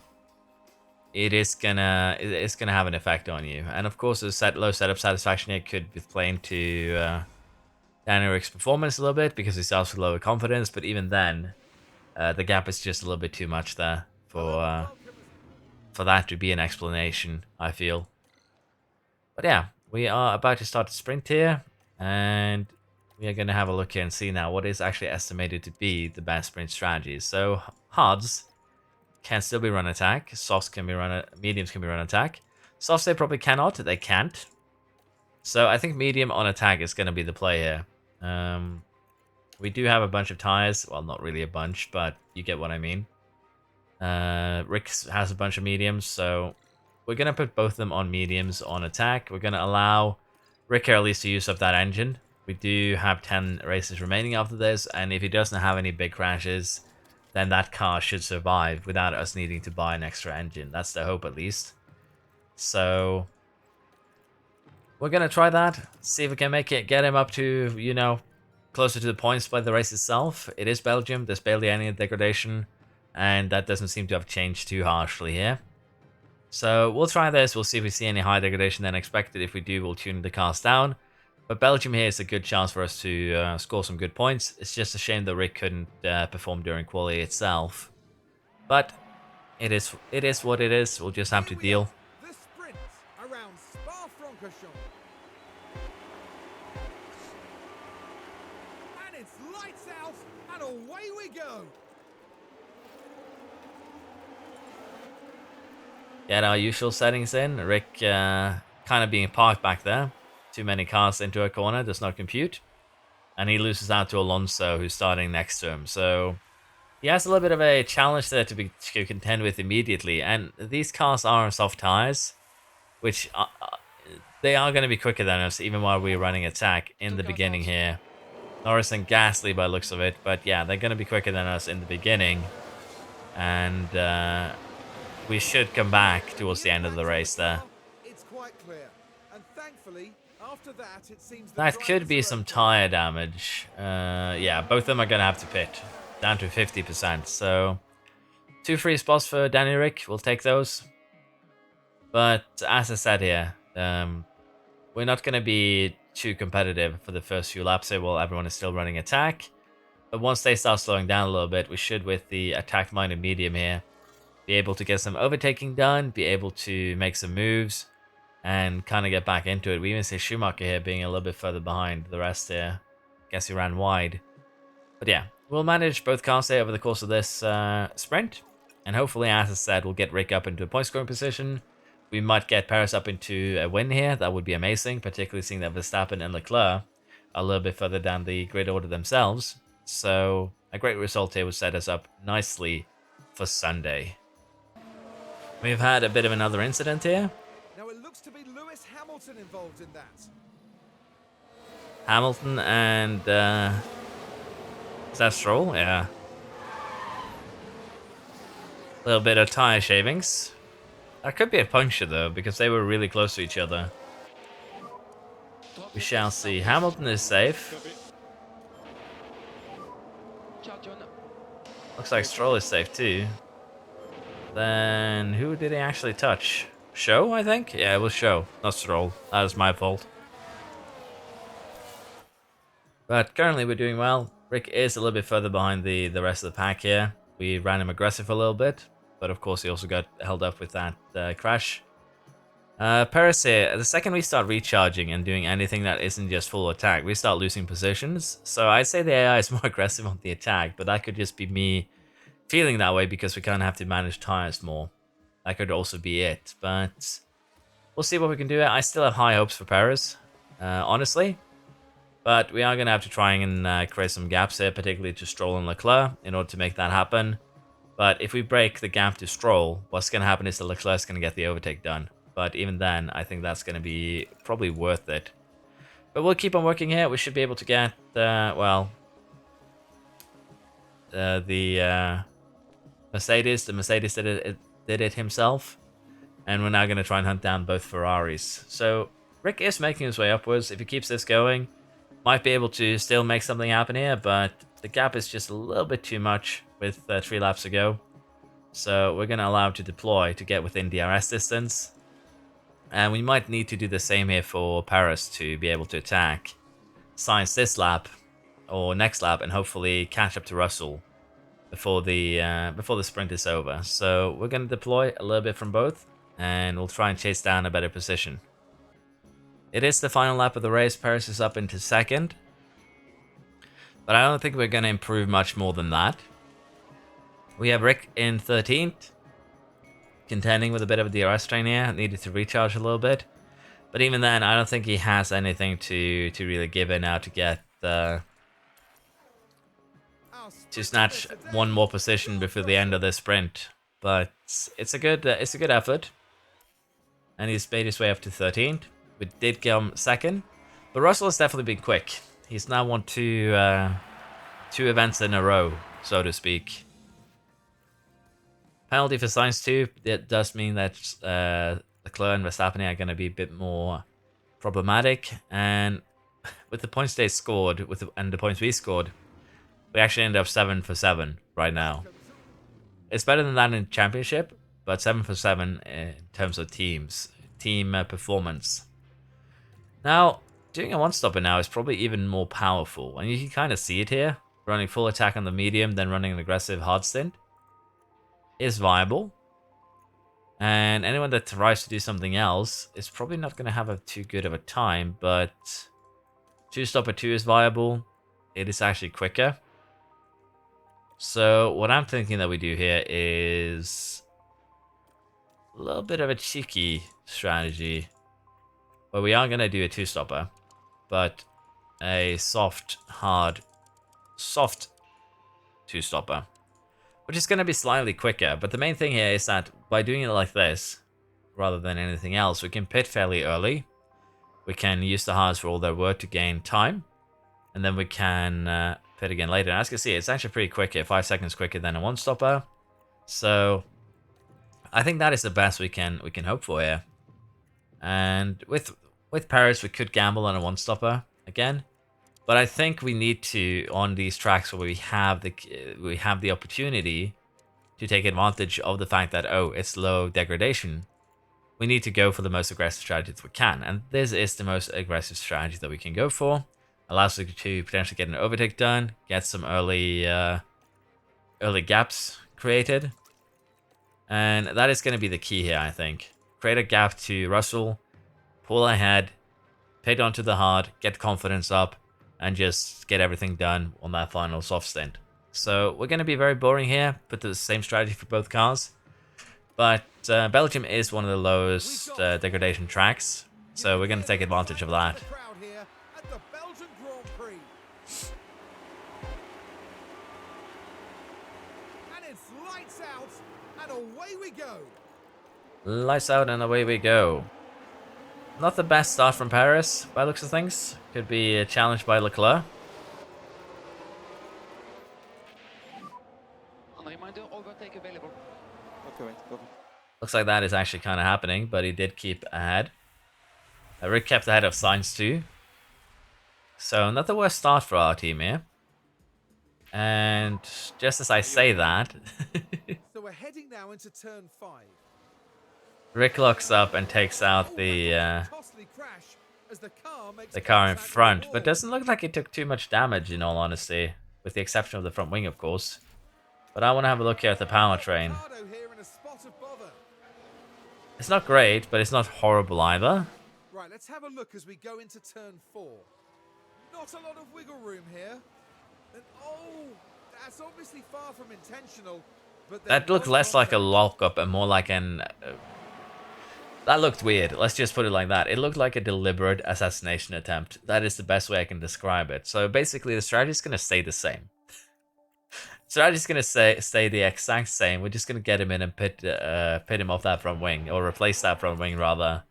S1: it's gonna have an effect on you. And of course, the low setup satisfaction here could be playing to Danny Rick's performance a little bit because he starts with lower confidence, but even then, the gap is just a little bit too much there for that to be an explanation, I feel. But yeah, we are about to start the sprint here, and we are going to have a look here and see now what is actually estimated to be the best sprint strategies. So hards can still be run attack, softs can be run, mediums can be run attack. Softs they probably cannot, they can't. So I think medium on attack is going to be the play here. We do have a bunch of tires, well, not really a bunch, but you get what I mean. Ricc has a bunch of mediums, so we're going to put both of them on mediums on attack. We're going to allow Ricc at least to use up that engine. We do have 10 races remaining after this, and if he doesn't have any big crashes, then that car should survive without us needing to buy an extra engine. That's the hope, at least. So we're going to try that, see if we can get him up to, you know, closer to the points by the race itself. It is Belgium, there's barely any degradation, and that doesn't seem to have changed too harshly here. So we'll try this, we'll see if we see any higher degradation than expected. If we do, we'll tune the cars down. But Belgium here is a good chance for us to score some good points. It's just a shame that Ricc couldn't perform during quali itself. But it is what it is, we'll just have to deal.
S2: The sprint around Spa-Francorchamps. And it's lights out and away we go.
S1: Get our usual settings in. Ricc kind of being parked back there. Too many cars into a corner, does not compute. And he loses out to Alonso, who's starting next to him. So he has a little bit of a challenge there to contend with immediately. And these cars are on soft tires, which they are going to be quicker than us, even while we're running attack in the beginning here. Norris and Gasly by looks of it, but yeah, they're going to be quicker than us in the beginning. And we should come back towards the end of the race there.
S2: It's quite clear. And thankfully, after that, it seems
S1: that could be some tire damage. Yeah, both of them are going to have to pit. Down to 50%. So 2 free spots for Danny Ricc. We'll take those. But as I said here, we're not going to be too competitive for the first few laps here while everyone is still running attack. But once they start slowing down a little bit, we should, with the attack-minded medium here, be able to get some overtaking done, be able to make some moves, and kind of get back into it. We even see Schumacher here being a little bit further behind the rest here. Guess he ran wide. But yeah, we'll manage both cars here over the course of this sprint. And hopefully, as I said, we'll get Ricc up into a point scoring position. We might get Perez up into a win here. That would be amazing, particularly seeing that Verstappen and Leclerc are a little bit further down the grid order themselves. So a great result here would set us up nicely for Sunday. We've had a bit of another incident here.
S2: Now it looks to be Lewis Hamilton involved in that.
S1: Hamilton and is that Stroll? Yeah. A little bit of tire shavings. That could be a puncture though, because they were really close to each other. We shall see. Hamilton is safe. Looks like Stroll is safe too. Then who did he actually touch? Show, I think? Yeah, it was Show, not Stroll. That was my fault. But currently we're doing well. Ricc is a little bit further behind the rest of the pack here. We ran him aggressive a little bit, but of course he also got held up with that crash. Perez here, the second we start recharging and doing anything that isn't just full attack, we start losing positions. So I'd say the AI is more aggressive on the attack, but that could just be me feeling that way because we kind of have to manage tires more. That could also be it, but we'll see what we can do. I still have high hopes for Perez. honestly. But we are going to have to try and create some gaps here, particularly to Stroll and Leclerc, in order to make that happen. But if we break the gap to Stroll, what's going to happen is that Leclerc's going to get the overtake done. But even then, I think that's going to be probably worth it. But we'll keep on working here. We should be able to get, well, the Mercedes. The Mercedes did it himself. And we're now going to try and hunt down both Ferraris. So Ricc is making his way upwards. If he keeps this going, might be able to still make something happen here, but the gap is just a little bit too much with 3 laps to go. So we're going to allow him to deploy to get within DRS distance. And we might need to do the same here for Paris to be able to attack Sainz this lap or next lap and hopefully catch up to Russell before the sprint is over. So we're going to deploy a little bit from both and we'll try and chase down a better position. It is the final lap of the race. Paris is up into second. But I don't think we're going to improve much more than that. We have Ricc in 13th. Contending with a bit of a DRS strain here. Needed to recharge a little bit. But even then, I don't think he has anything to really give in now to get... to snatch one more position before the end of the sprint. But it's a good effort. And he's made his way up to 13th. We did come second, but Russell has definitely been quick. He's now won two events in a row, so to speak. Penalty for Sainz too. It does mean that Leclerc and Verstappen are going to be a bit more problematic. And with the points they scored, and the points we scored, we actually end up 7 for 7 right now. It's better than that in championship, but 7 for 7 in terms of team performance. Now, doing a one-stopper now is probably even more powerful, and you can kind of see it here. Running full attack on the medium, then running an aggressive hard stint is viable. And anyone that tries to do something else is probably not going to have too good of a time, but two-stopper 2 is viable. It is actually quicker. So what I'm thinking that we do here is a little bit of a cheeky strategy. But we are going to do a two-stopper, but a soft two-stopper, which is going to be slightly quicker. But the main thing here is that by doing it like this, rather than anything else, we can pit fairly early. We can use the hards for all their work to gain time, and then we can pit again later. And as you can see, it's actually pretty quick here, 5 seconds quicker than a one-stopper. So I think that is the best we can hope for here. And with Paris, we could gamble on a one-stopper again, but I think we need to, on these tracks where we have the opportunity to take advantage of the fact that it's low degradation, we need to go for the most aggressive strategies we can, and this is the most aggressive strategy that we can go for. Allows us to potentially get an overtake done, get some early gaps created, and that is going to be the key here. I think create a gap to Russell, pull ahead, pit onto the hard, get confidence up, and just get everything done on that final soft stint. So we're going to be very boring here, put the same strategy for both cars. But Belgium is one of the lowest degradation tracks, so we're going to take advantage of that.
S2: Lights out and away we go.
S1: Lights out and away we go. Not the best start from Paris, by looks of things. Could be challenged by Leclerc.
S3: Reminder, overtake available.
S4: Okay, go.
S1: Looks like that is actually kind of happening, but he did keep ahead. Ricc kept ahead of Sainz too. So not the worst start for our team here. And just as I say that,
S2: so we're heading now into turn 5.
S1: Ricc locks up and takes out the car in front, but doesn't look like it took too much damage in all honesty, with the exception of the front wing of course. But I want to have a look here at the powertrain. It's not great, but it's not horrible either.
S2: Right, let's have a look as we go into turn 4. Not a lot of wiggle room here. And that's obviously far from intentional. But
S1: that looked less like a lockup and more like That looked weird. Let's just put it like that. It looked like a deliberate assassination attempt. That is the best way I can describe it. So basically, the strategy is going to stay the same. Strategy's going to stay the exact same. We're just going to get him in and pit him off that front wing. Or replace that front wing, rather.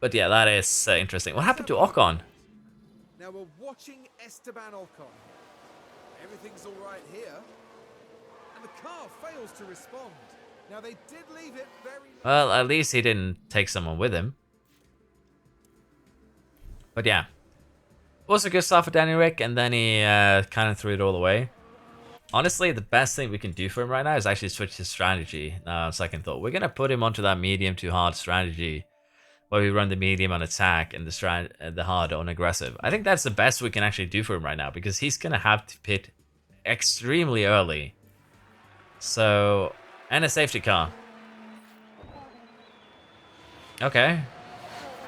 S1: But yeah, that is interesting. What happened to Ocon?
S2: Now we're watching Esteban Ocon. Everything's all right here. And the car fails to respond. Now they did leave it very...
S1: Well, at least he didn't take someone with him. But yeah. Was a good start for Danny Ricc, and then he kind of threw it all away. Honestly, the best thing we can do for him right now is actually switch his strategy. Second thought. We're going to put him onto that medium to hard strategy, where we run the medium on attack and the hard on aggressive. I think that's the best we can actually do for him right now, because he's going to have to pit extremely early. So, and a safety car. Okay.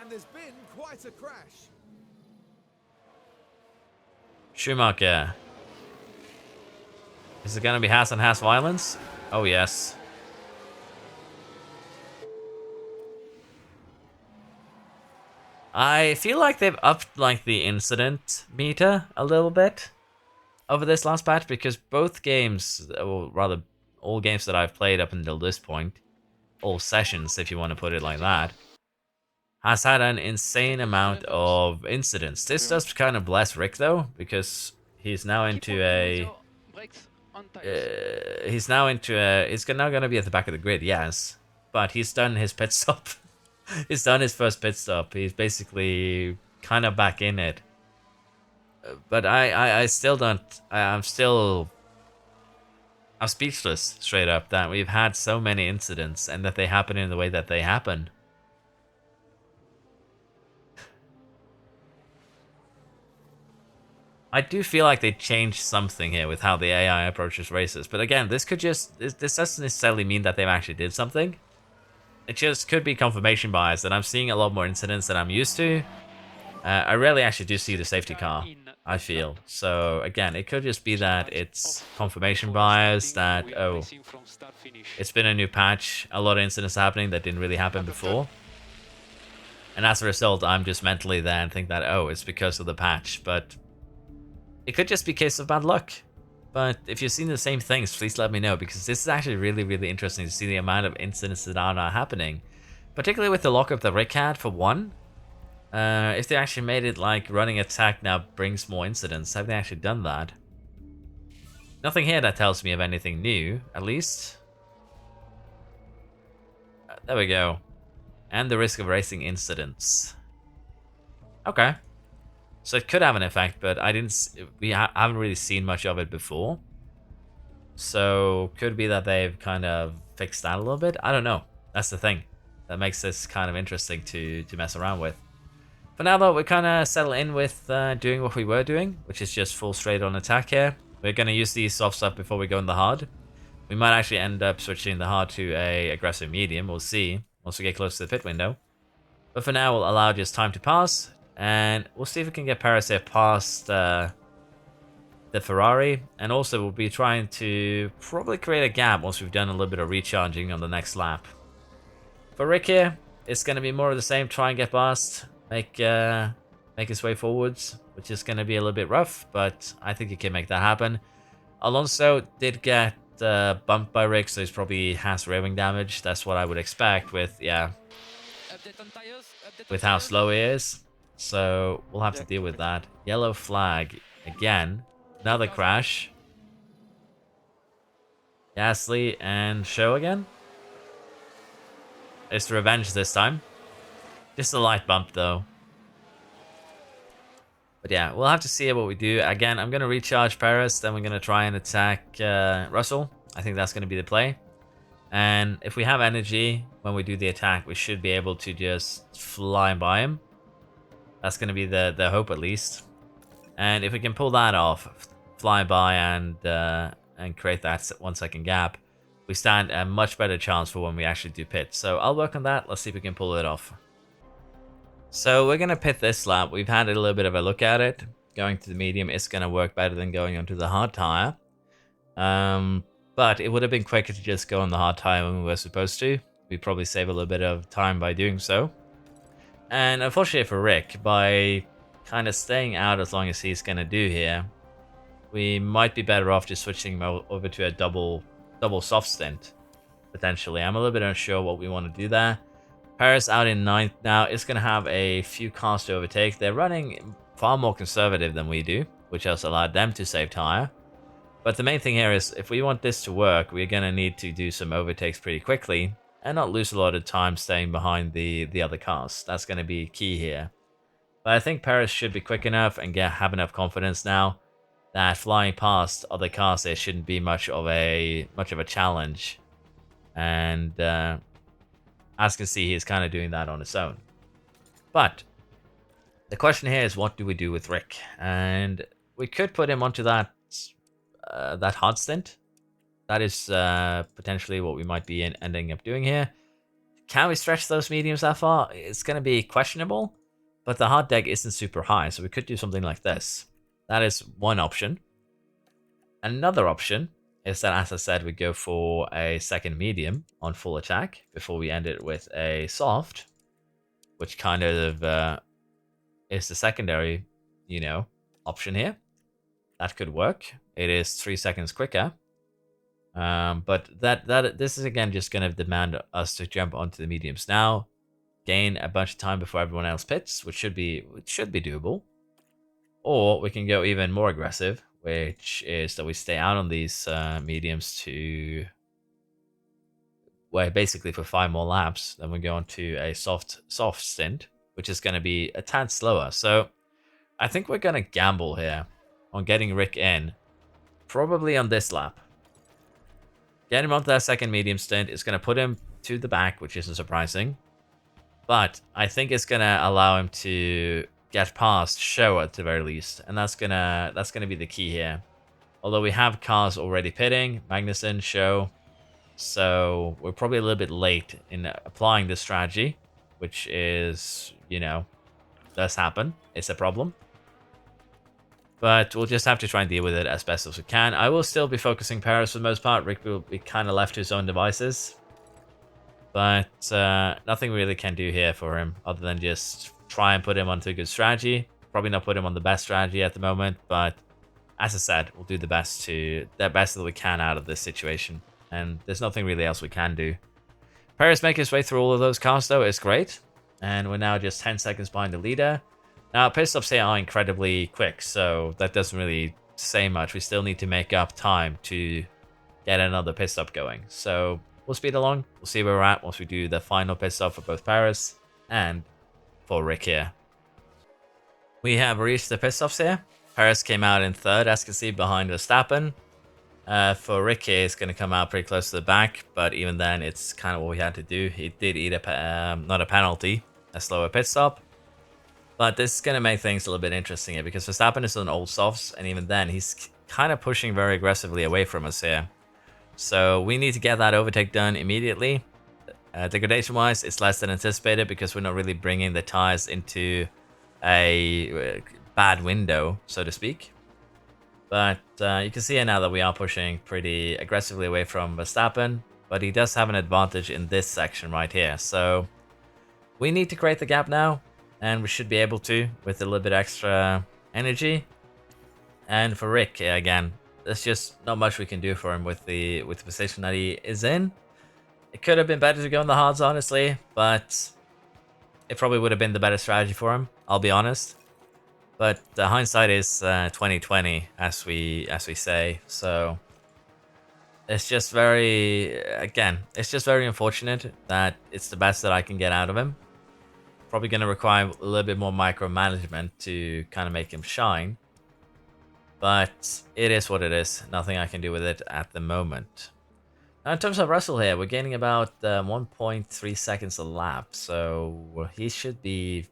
S2: And there's been quite a crash.
S1: Schumacher. Is it going to be Haas on Haas violence? Oh, yes. I feel like they've upped like the incident meter a little bit over this last patch, because both games, or rather all games that I've played up until this point, all sessions if you want to put it like that, has had an insane amount of incidents. This does kind of bless Ricc though, because he's now into a... he's now going to be at the back of the grid, yes. But he's done his pit stop. He's done his first pit stop. He's basically kind of back in it. But I still don't... I'm speechless, straight up, that we've had so many incidents and that they happen in the way that they happen. I do feel like they changed something here with how the AI approaches races. But again, this doesn't necessarily mean that they've actually did something. It just could be confirmation bias, that I'm seeing a lot more incidents than I'm used to. I rarely actually do see the safety car, I feel. So again, it could just be that it's confirmation bias, that, oh, it's been a new patch, a lot of incidents happening that didn't really happen before. And as a result, I'm just mentally there and think that, oh, it's because of the patch. But it could just be a case of bad luck. But if you've seen the same things, please let me know, because this is actually really, really interesting to see the amount of incidents that are now happening. Particularly with the lockup that Ricc had, for one. If they actually made it like running attack now brings more incidents, have they actually done that? Nothing here that tells me of anything new, at least. There we go. And the risk of racing incidents. Okay. So it could have an effect, but we haven't really seen much of it before. So could be that they've kind of fixed that a little bit. I don't know. That's the thing that makes this kind of interesting to mess around with. For now though, we're kind of settled in with doing what we were doing, which is just full straight on attack here. We're going to use the soft stuff before we go in the hard. We might actually end up switching the hard to a aggressive medium. We'll see once we get close to the pit window. But for now, we'll allow just time to pass. And we'll see if we can get Perez here past the Ferrari. And also, we'll be trying to probably create a gap once we've done a little bit of recharging on the next lap. For Ricc here, it's going to be more of the same. Try and get past. Make his way forwards, which is going to be a little bit rough. But I think he can make that happen. Alonso did get bumped by Ricc, so he's probably has railing damage. That's what I would expect with, yeah, with how slow he is. So we'll have to deal with that. Yellow flag again. Another crash. Gasly and Show again. It's revenge this time. Just a light bump though. But yeah, we'll have to see what we do. Again, I'm going to recharge Perez. Then we're going to try and attack Russell. I think that's going to be the play. And if we have energy when we do the attack, we should be able to just fly by him. That's going to be the hope, at least. And if we can pull that off, fly by and create that 1 second gap, we stand a much better chance for when we actually do pit. So I'll work on that. Let's see if we can pull it off. So we're going to pit this lap. We've had a little bit of a look at it. Going to the medium is going to work better than going onto the hard tire. But it would have been quicker to just go on the hard tire when we were supposed to. We probably save a little bit of time by doing so. And unfortunately for Ricc, by kind of staying out as long as he's going to do here, we might be better off just switching him over to a double soft stint, potentially. I'm a little bit unsure what we want to do there. Paris out in 9th now. It's going to have a few cars to overtake. They're running far more conservative than we do, which has allowed them to save tire. But the main thing here is, if we want this to work, we're going to need to do some overtakes pretty quickly and not lose a lot of time staying behind the other cars. That's going to be key here. But I think Paris should be quick enough and have enough confidence now that flying past other cars there shouldn't be much of a challenge. And as you can see, he's kind of doing that on his own. But the question here is, what do we do with Ricc? And we could put him onto that hard stint. That is potentially what we might be ending up doing here. Can we stretch those mediums that far? It's going to be questionable, but the hard deck isn't super high, so we could do something like this. That is one option. Another option is that, as I said, we go for a second medium on full attack before we end it with a soft, which kind of is the secondary, option here. That could work. It is 3 seconds quicker. But this is again just going to demand us to jump onto the mediums now, gain a bunch of time before everyone else pits, which should be doable. Or we can go even more aggressive, which is that we stay out on these mediums basically for 5 more laps. Then we go on to a soft stint, which is going to be a tad slower. So I think we're going to gamble here on getting Ricc in, probably on this lap. Get him onto that second medium stint. It's going to put him to the back, which isn't surprising. But I think it's going to allow him to get past Show at the very least. And that's gonna be the key here. Although we have cars already pitting, Magnussen, Show. So we're probably a little bit late in applying this strategy, which is, does happen. It's a problem. But we'll just have to try and deal with it as best as we can. I will still be focusing Paris for the most part. Ricc will be kind of left to his own devices. But nothing really can do here for him other than just try and put him onto a good strategy. Probably not put him on the best strategy at the moment, but as I said, we'll do the best that we can out of this situation. And there's nothing really else we can do. Paris making his way through all of those cars, though, is great. And we're now just 10 seconds behind the leader. Now, pit stops here are incredibly quick, so that doesn't really say much. We still need to make up time to get another pit stop going. So we'll speed along. We'll see where we're at once we do the final pit stop for both Paris and for Ricc here. We have reached the pit stops here. Paris came out in 3rd, as you can see, behind Verstappen. For Ricc, it's going to come out pretty close to the back, but even then, it's kind of what we had to do. He did eat not a penalty, a slower pit stop. But this is going to make things a little bit interesting here, because Verstappen is on old softs, and even then, he's kind of pushing very aggressively away from us here. So we need to get that overtake done immediately. Degradation-wise, it's less than anticipated because we're not really bringing the tires into a bad window, so to speak. But you can see here now that we are pushing pretty aggressively away from Verstappen, but he does have an advantage in this section right here. So we need to create the gap now, and we should be able to with a little bit extra energy. And for Ricc, again, there's just not much we can do for him with the position that he is in. It could have been better to go in the hards, honestly, but it probably would have been the better strategy for him, I'll be honest. But hindsight is 2020, as we say. So it's just it's just very unfortunate that it's the best that I can get out of him. Probably going to require a little bit more micromanagement to kind of make him shine. But it is what it is. Nothing I can do with it at the moment. Now, in terms of Russell here, we're gaining about 1.3 seconds a lap. So he should be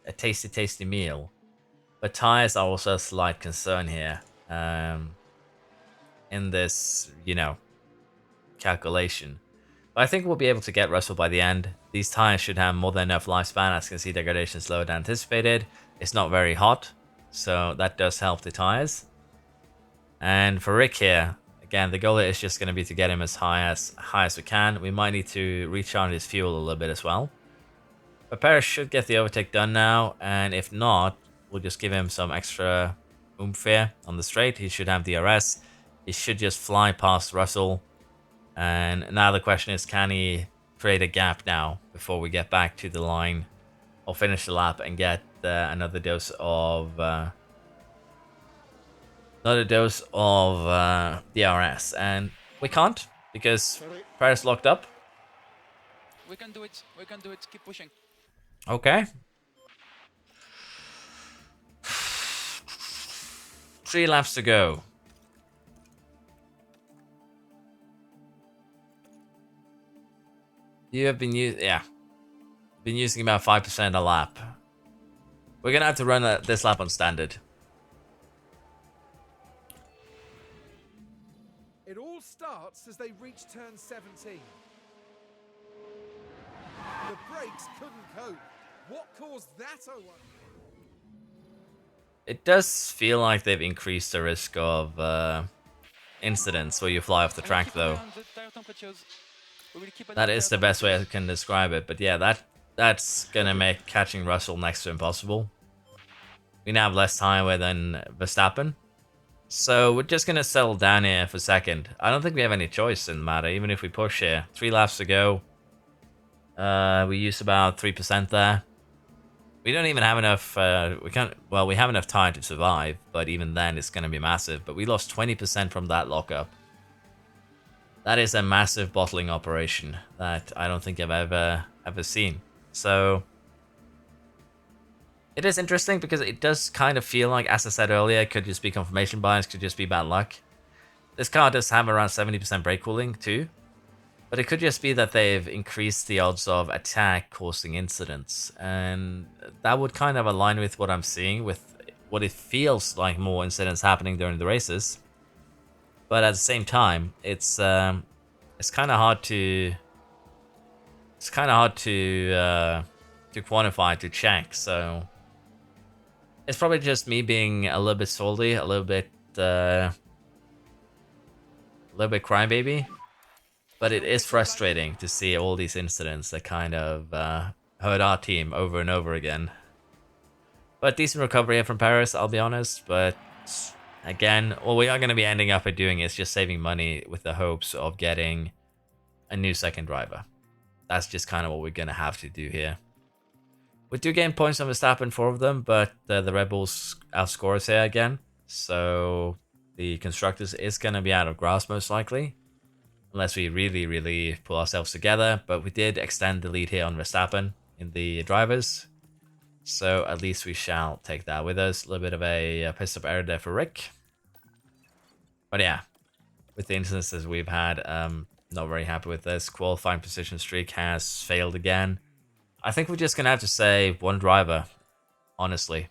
S1: a tasty meal. But tires are also a slight concern here. In this, calculation. But I think we'll be able to get Russell by the end. These tires should have more than enough lifespan. As you can see, degradation is lower than anticipated. It's not very hot, so that does help the tires. And for Ricc here, Again, the goal is just going to be to get him as high as we can. We might need to recharge his fuel a little bit as well. But Paris should get the overtake done now, and if not, we'll just give him some extra oomph here on the straight. He should have DRS. He should just fly past Russell. And now the question is, can he create a gap now before we get back to the line or finish the lap and get another dose of DRS? And we can't because Paris locked up.
S3: We can do it. We can do it. Keep pushing.
S1: Okay. 3 laps to go. You have been using about 5% a lap. We're gonna have to run this lap on standard.
S2: It all starts as they reach turn 17. The brakes couldn't cope. What caused that, Owen?
S1: It does feel like they've increased the risk of incidents where you fly off the track, though. That is the best way I can describe it. But yeah, that's gonna make catching Russell next to impossible. We now have less highway than Verstappen. So we're just gonna settle down here for a second. I don't think we have any choice in the matter, even if we push here. 3 laps to go. We use about 3% there. We don't even have enough, we have enough time to survive, but even then it's going to be massive. But we lost 20% from that lockup. That is a massive bottling operation that I don't think I've ever seen. So it is interesting because it does kind of feel like, as I said earlier, it could just be confirmation bias, could just be bad luck. This car does have around 70% brake cooling too. But it could just be that they've increased the odds of attack causing incidents. And that would kind of align with what I'm seeing, with what it feels like more incidents happening during the races. But at the same time, it's kind of hard to quantify, to check. So it's probably just me being a little bit salty, a little bit crybaby. But it is frustrating to see all these incidents that kind of hurt our team over and over again. But decent recovery here from Paris, I'll be honest. But again, what we are going to be ending up doing is just saving money with the hopes of getting a new second driver. That's just kind of what we're going to have to do here. We do gain points on Verstappen, 4 of them, but the Red Bulls outscore us here again. So the Constructors is going to be out of grass most likely. Unless we really, really pull ourselves together. But we did extend the lead here on Verstappen in the drivers. So at least we shall take that with us. A little bit of a piss up error there for Ricc. But yeah, with the instances we've had, not very happy with this. Qualifying position streak has failed again. I think we're just going to have to say one driver, honestly.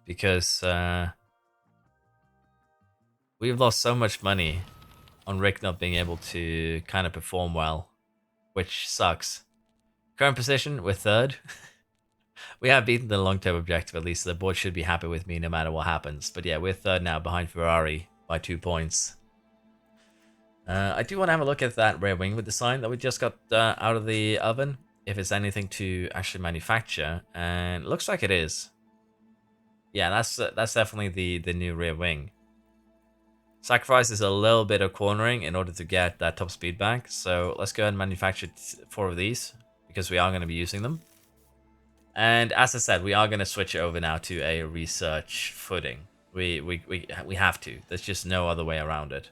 S1: Because we've lost so much money on Ricc not being able to kind of perform well, which sucks. Current position, we're 3rd. We have beaten the long-term objective, at least. The board should be happy with me no matter what happens. But yeah, we're 3rd now behind Ferrari by 2 points. I do want to have a look at that rear wing with the sign that we just got out of the oven, if it's anything to actually manufacture, and it looks like it is. Yeah, that's definitely the new rear wing. Sacrifices a little bit of cornering in order to get that top speed back. So let's go ahead and manufacture 4 of these because we are going to be using them. And as I said, we are going to switch over now to a research footing. We have to. There's just no other way around it.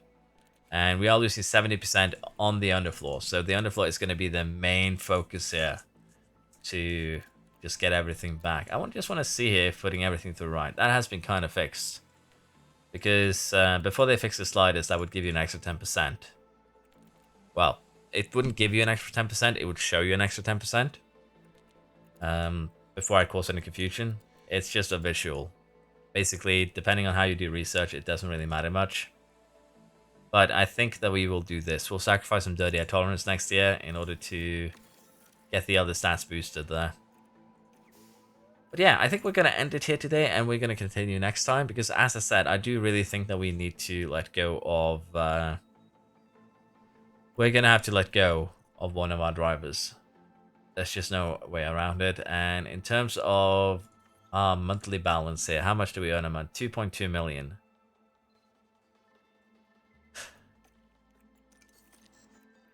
S1: And we are losing 70% on the underfloor. So the underfloor is going to be the main focus here to just get everything back. I just want to see here if putting everything to the right. That has been kind of fixed. Because before they fix the sliders, that would give you an extra 10%. Well, it wouldn't give you an extra 10%, it would show you an extra 10%. Before I cause any confusion, it's just a visual. Basically, depending on how you do research, it doesn't really matter much. But I think that we will do this. We'll sacrifice some dirty air tolerance next year in order to get the other stats boosted there. But yeah, I think we're going to end it here today, and we're going to continue next time, because as I said, I do really think that we need to let go of... we're going to have to let go of one of our drivers. There's just no way around it. And in terms of our monthly balance here, how much do we earn a month? 2.2 million.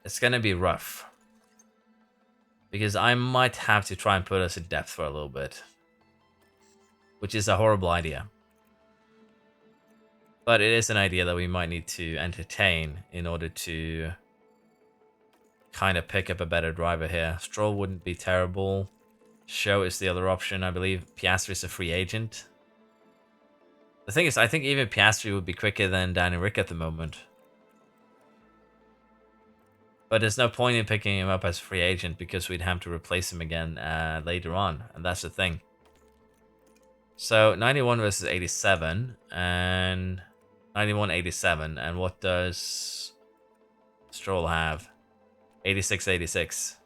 S1: It's going to be rough, because I might have to try and put us in depth for a little bit, which is a horrible idea. But it is an idea that we might need to entertain in order to kind of pick up a better driver here. Stroll wouldn't be terrible. Show is the other option, I believe. Piastri is a free agent. The thing is, I think even Piastri would be quicker than Danny Ricc at the moment. But there's no point in picking him up as a free agent, because we'd have to replace him again later on. And that's the thing. So 91 versus 87. And 91, 87. And what does Stroll have? 86, 86.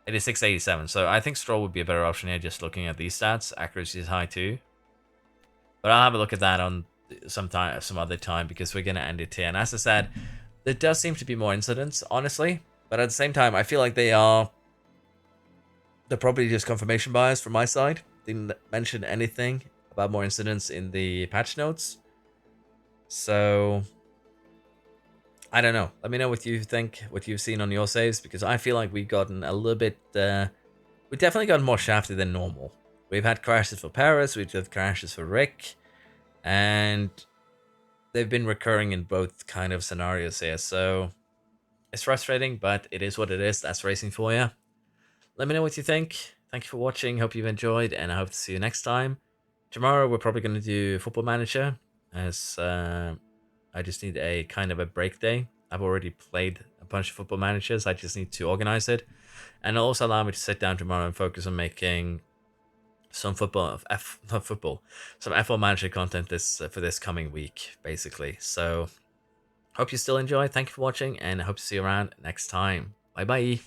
S1: 86, 87. So I think Stroll would be a better option here, just looking at these stats. Accuracy is high too. But I'll have a look at that on some other time, because we're going to end it here. And as I said, there does seem to be more incidents, honestly. But at the same time, I feel like they're probably just confirmation bias from my side. Didn't mention anything about more incidents in the patch notes. So I don't know. Let me know what you think, what you've seen on your saves, because I feel like we've gotten a little bit... we've definitely gotten more shafted than normal. We've had crashes for Paris, we've had crashes for Ricc, and they've been recurring in both kind of scenarios here. So it's frustrating, but it is what it is. That's racing for you. Let me know what you think. Thank you for watching. Hope you've enjoyed, and I hope to see you next time. Tomorrow, we're probably going to do Football Manager, as... I just need a kind of a break day. I've already played a bunch of Football Managers. I just need to organize it. And it'll also allow me to sit down tomorrow and focus on making some some F1 Manager content for this coming week, basically. So, hope you still enjoy. Thank you for watching, and I hope to see you around next time. Bye-bye.